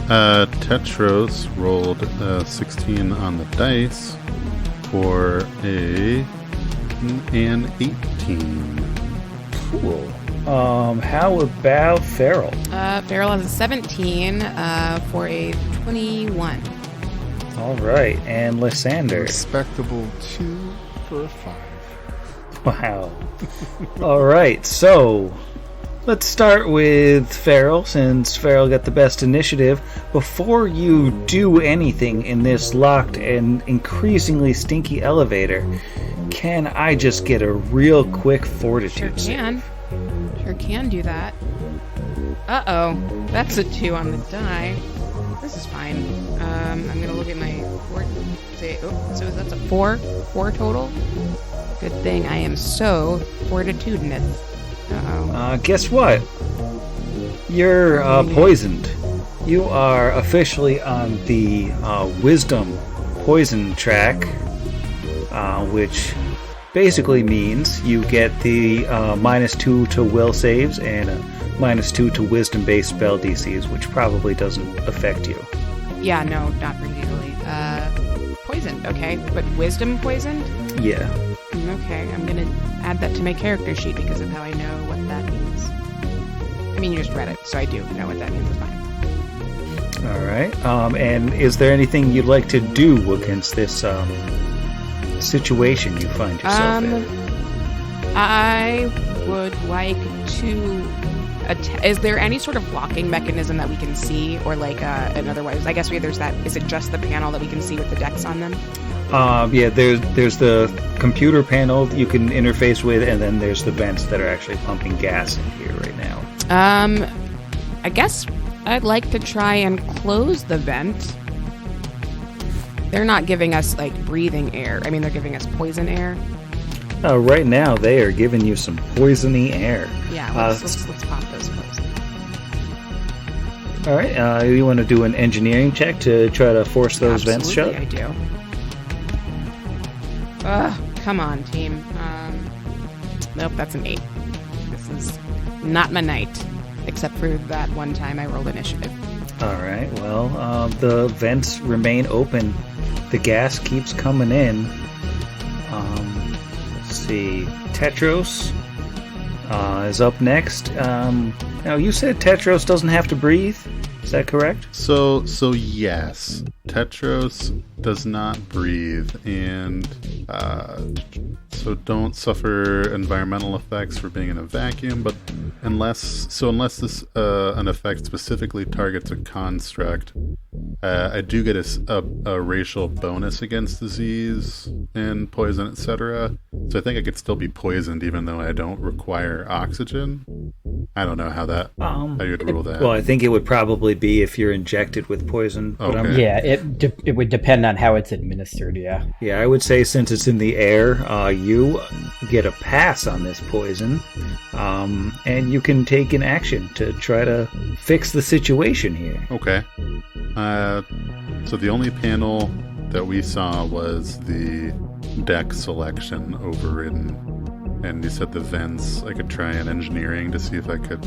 Tetros rolled 16 on the dice for an 18. Cool. How about Farrell? Farrell has a 17 for a 21. Alright, and Lysander. Respectable 2 for a 5. Wow. Alright, so let's start with Farrell, since Farrell got the best initiative. Before you do anything in this locked and increasingly stinky elevator, can I just get a real quick fortitude save? Sure can do that. Uh-oh. That's a 2 on the die. This is fine. I'm gonna look at my so that's a 4 total. Good thing I am so fortitudinous. Uh-oh. Guess what? You're poisoned. You are officially on the wisdom poison track, which basically means you get the -2 to will saves and a -2 to wisdom-based spell DCs, which probably doesn't affect you. Yeah, no, not particularly. Poisoned, okay. But wisdom poisoned? Yeah. Okay, I'm gonna add that to my character sheet because of how I know what that means. I mean, you just read it, so I do know what that means. It's fine. All right. And is there anything you'd like to do against this situation you find yourself in? I would like to... is there any sort of locking mechanism that we can see? Or like, and otherwise, I guess there's that... Is it just the panel that we can see with the decks on them? Yeah, there's the computer panel you can interface with, and then there's the vents that are actually pumping gas in here right now. I guess I'd like to try and close the vent. They're not giving us, like, breathing air. I mean, they're giving us poison air. Right now, they are giving you some poisony air. Yeah, let's pop those closed. All right, you want to do an engineering check to try to force those vents shut? Absolutely, I do. Come on, team. Nope, that's an 8. This is not my night, except for that one time I rolled initiative. All right, well, the vents remain open. The gas keeps coming in. Let's see. Tetros is up next. Now, you said Tetros doesn't have to breathe. Is that correct? So yes, Tetros does not breathe, and so don't suffer environmental effects for being in a vacuum. But unless this an effect specifically targets a construct, I do get a racial bonus against disease and poison, etc. So I think I could still be poisoned even though I don't require oxygen. I don't know how you'd rule that. Well, I think it would probably be if you're injected with poison. But Okay. Yeah, it would depend on how it's administered, yeah. yeah, I would say since it's in the air, you get a pass on this poison, and you can take an action to try to fix the situation here. Okay. So the only panel that we saw was the deck selection overridden. And you said the vents, I could try an engineering to see if I could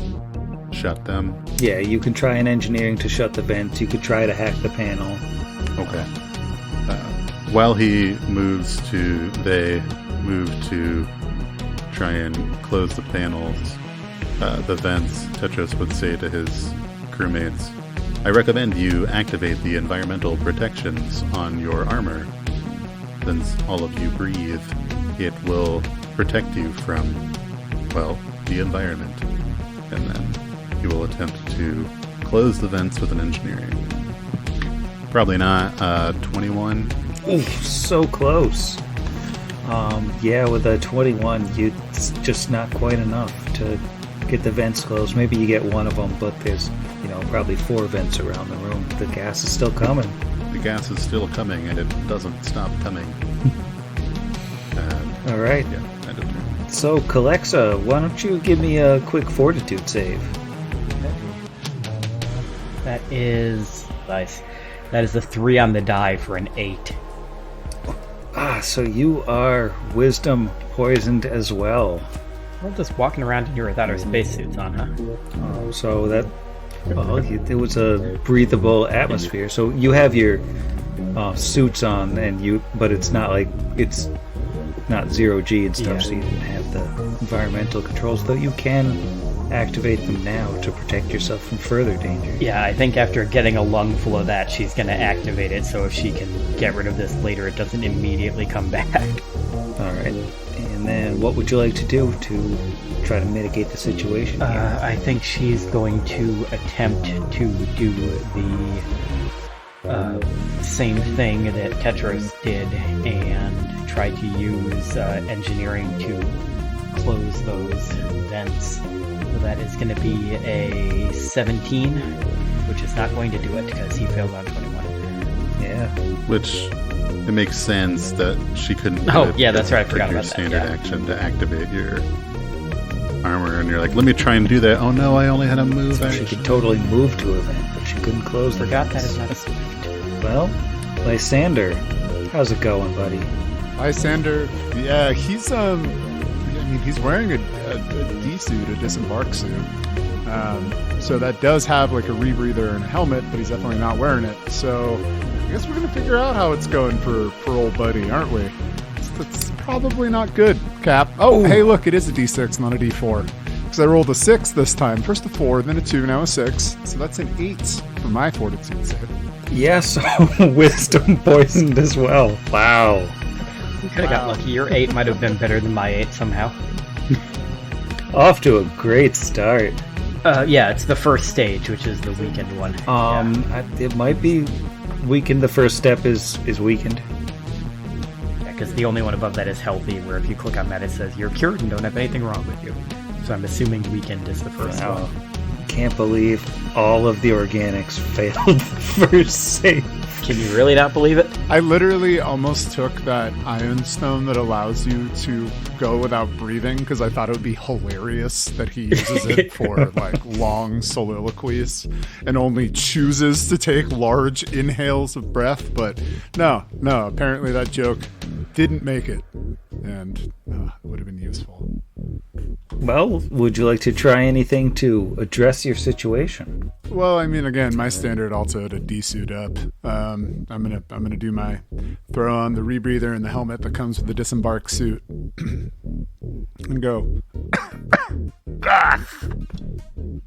shut them. Yeah, you can try an engineering to shut the vents. You could try to hack the panel. Okay. While they move to try and close the panels, the vents, Tetros would say to his crewmates, I recommend you activate the environmental protections on your armor. Since all of you breathe, it will protect you from, well, the environment. And then he will attempt to close the vents with an engineering. Probably not. 21. Ooh, so close. Yeah, with a 21, it's just not quite enough to get the vents closed. Maybe you get one of them, but there's, probably 4 vents around the room. The gas is still coming. The gas is still coming, and it doesn't stop coming. All right. Yeah, end of turn. So, Calexa, why don't you give me a quick fortitude save? That is nice. That is a 3 on the die for an 8. So you are wisdom poisoned as well. We're just walking around in here without our spacesuits on, huh? So that it was a breathable atmosphere. So you have your suits on, but it's not like it's not 0G and stuff. Yeah. So you didn't have the environmental controls, though you can activate them now to protect yourself from further danger. Yeah, I think after getting a lung full of that, she's going to activate it, so if she can get rid of this later, it doesn't immediately come back. All right. And then what would you like to do to try to mitigate the situation here? I think she's going to attempt to do the same thing that Tetros did and try to use engineering to close those vents. So that is going to be a 17, which is not going to do it because he failed on 21. Yeah. Which it makes sense that she couldn't. Oh, yeah, that's right. I forgot your about that. standard Yeah. action to activate your armor, and you're like, let me try and do that. Oh no, I only had a move So she action. could totally move to a vent, but she couldn't close the Forgot vents. that is not a swift. Well, Lysander, how's it going, buddy? Lysander, yeah, he's he's wearing a D-suit, a disembark suit. So that does have like a rebreather and a helmet, but he's definitely not wearing it. So I guess we're gonna figure out how it's going for old buddy, aren't we? That's probably not good, Cap. Oh, hey, look, it is a D6, not a D4. Because I rolled a 6 this time. First a 4, then a 2, now a 6. So that's an 8 for my fortitude save. Yes, wisdom poisoned as well. Wow. You could have got lucky. Your 8 might have been better than my 8 somehow. Off to a great start. Yeah, it's the first stage, which is the weakened one. It might be weakened. The first step is weakened. Because the only one above that is healthy, where if you click on that, it says you're cured and don't have anything wrong with you. So I'm assuming weakened is the first Wow. one. Can't believe all of the organics failed first save. Can you really not believe it? I literally almost took that Iron Stone that allows you to go without breathing because I thought it would be hilarious that he uses it for like long soliloquies and only chooses to take large inhales of breath. But no, apparently that joke didn't make it, and it would have been useful. Well, would you like to try anything to address your situation? Well, I mean, again, my standard also to D-suit up. I'm gonna do my throw on the rebreather and the helmet that comes with the disembark suit, and go.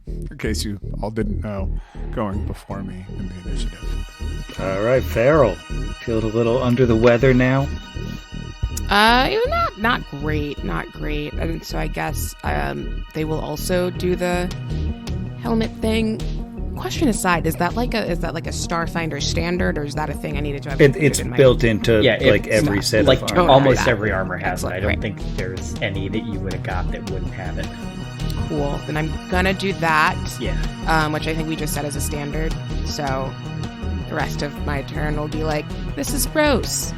In case you all didn't know, going before me in the initiative. All right, Farrell. Feel a little under the weather now? It was not great. And so I guess they will also do the helmet thing. Question aside, is that like a Starfinder standard, or is that a thing I needed to have? It's in my- built into it's every set like of armor. almost that. every armor has it. Excellent, I don't right. think there's any that you would have got that wouldn't have it. Cool. Then I'm gonna do that. Yeah. Which I think we just set as a standard. So the rest of my turn will be like, this is gross.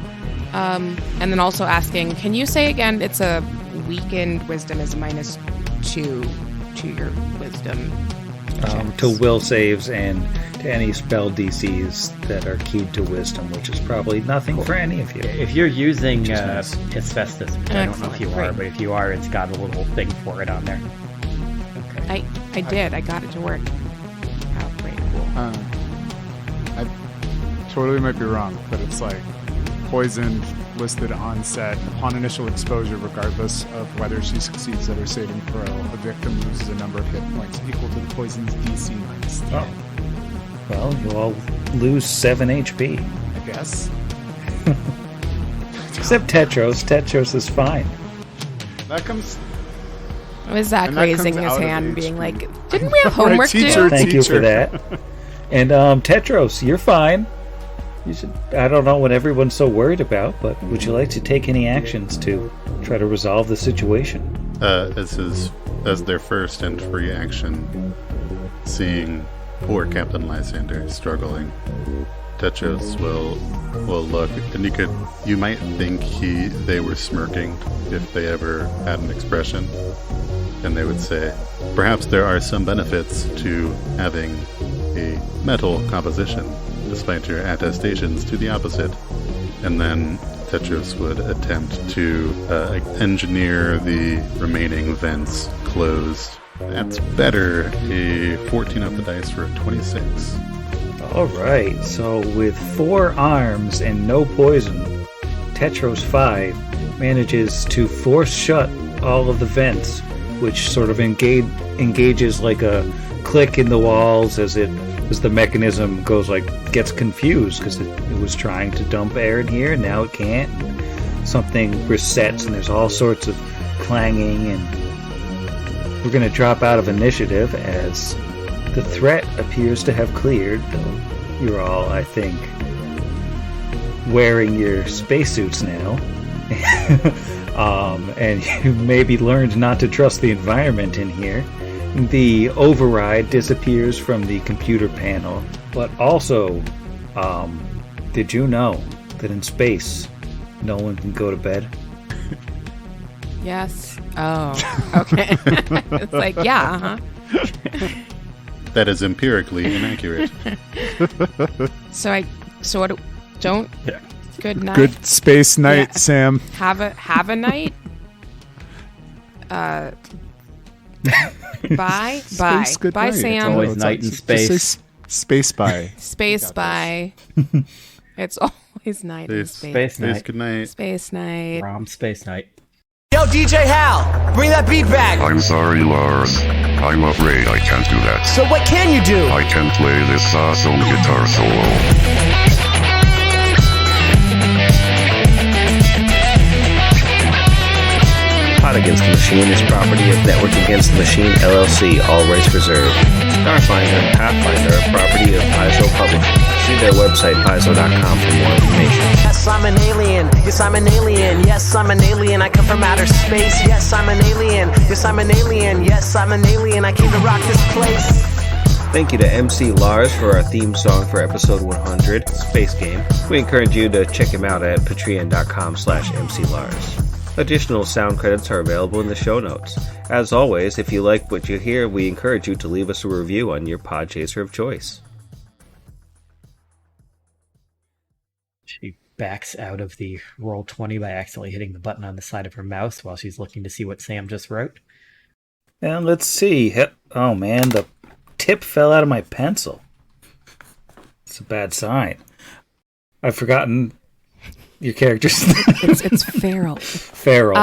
And then also asking, can you say again? It's a weakened wisdom is a -2 to your wisdom. To will saves and to any spell DCs that are keyed to wisdom, which is probably nothing for any of you. If you're using Which is nice. Asbestos, which I don't know if you Excellent, are, great. but if you are, it's got a little thing for it on there. Okay. I did. I got it to work. Oh, great, cool. I totally might be wrong, but it's like poisoned listed on set upon initial exposure, regardless of whether she succeeds at her saving throw. The victim loses a number of hit points equal to the poison's DC -10. Oh. Well, you all lose 7 HP. I guess. Except Tetros. Tetros is fine. That comes. Was Zach And that raising comes his out of hand, being HP. like, didn't we have homework to teacher. do? Thank you for that. And Tetros, you're fine. You should. I don't know what everyone's so worried about, but would you like to take any actions to try to resolve the situation? As their first and free action, seeing poor Captain Lysander struggling, Tetros will look, and you might think they were smirking if they ever had an expression, and they would say, perhaps there are some benefits to having a metal composition, despite your attestations to the opposite. And then Tetros would attempt to engineer the remaining vents closed. That's better. A 14 up the dice for a 26. All right. So with 4 arms and no poison, Tetros 5 manages to force shut all of the vents which sort of engages like a click in the walls as the mechanism gets confused because it was trying to dump air in here and now it can't. Something resets and there's all sorts of clanging, and we're going to drop out of initiative as the threat appears to have cleared, though you're all, I think, wearing your spacesuits now. And you maybe learned not to trust the environment in here. The override disappears from the computer panel, but also, did you know that in space, no one can go to bed? Yes. Oh, okay. It's like, yeah, That is empirically inaccurate. So what? Don't. Yeah. Good night. Good space night, Yeah. Sam. Have a night. Bye. Space, good Bye, night. Sam. It's always night in space. Just say space bye. Space bye. It's always night in space. Space Space, night. good night. Space night. Rom Space Night. Yo, DJ Hal, bring that beat back. I'm sorry, Lars. I'm afraid I can't do that. So what can you do? I can play this awesome guitar solo. Pot Against the Machine is property of Network Against the Machine, LLC, all rights reserved. Starfinder and Pathfinder are property of Paizo Publishing. See their website, paizo.com, for more information. Yes, I'm an alien. Yes, I'm an alien. Yes, I'm an alien. I come from outer space. Yes, I'm an alien. Yes, I'm an alien. Yes, I'm an alien. I came to rock this place. Thank you to MC Lars for our theme song for episode 100, Space Game. We encourage you to check him out at patreon.com/MCLars. Additional sound credits are available in the show notes. As always, if you like what you hear, we encourage you to leave us a review on your Podchaser of choice. She backs out of the Roll20 by accidentally hitting the button on the side of her mouse while she's looking to see what Sam just wrote. And let's see. Oh man, the tip fell out of my pencil. It's a bad sign. I've forgotten your character's name. It's feral. Feral.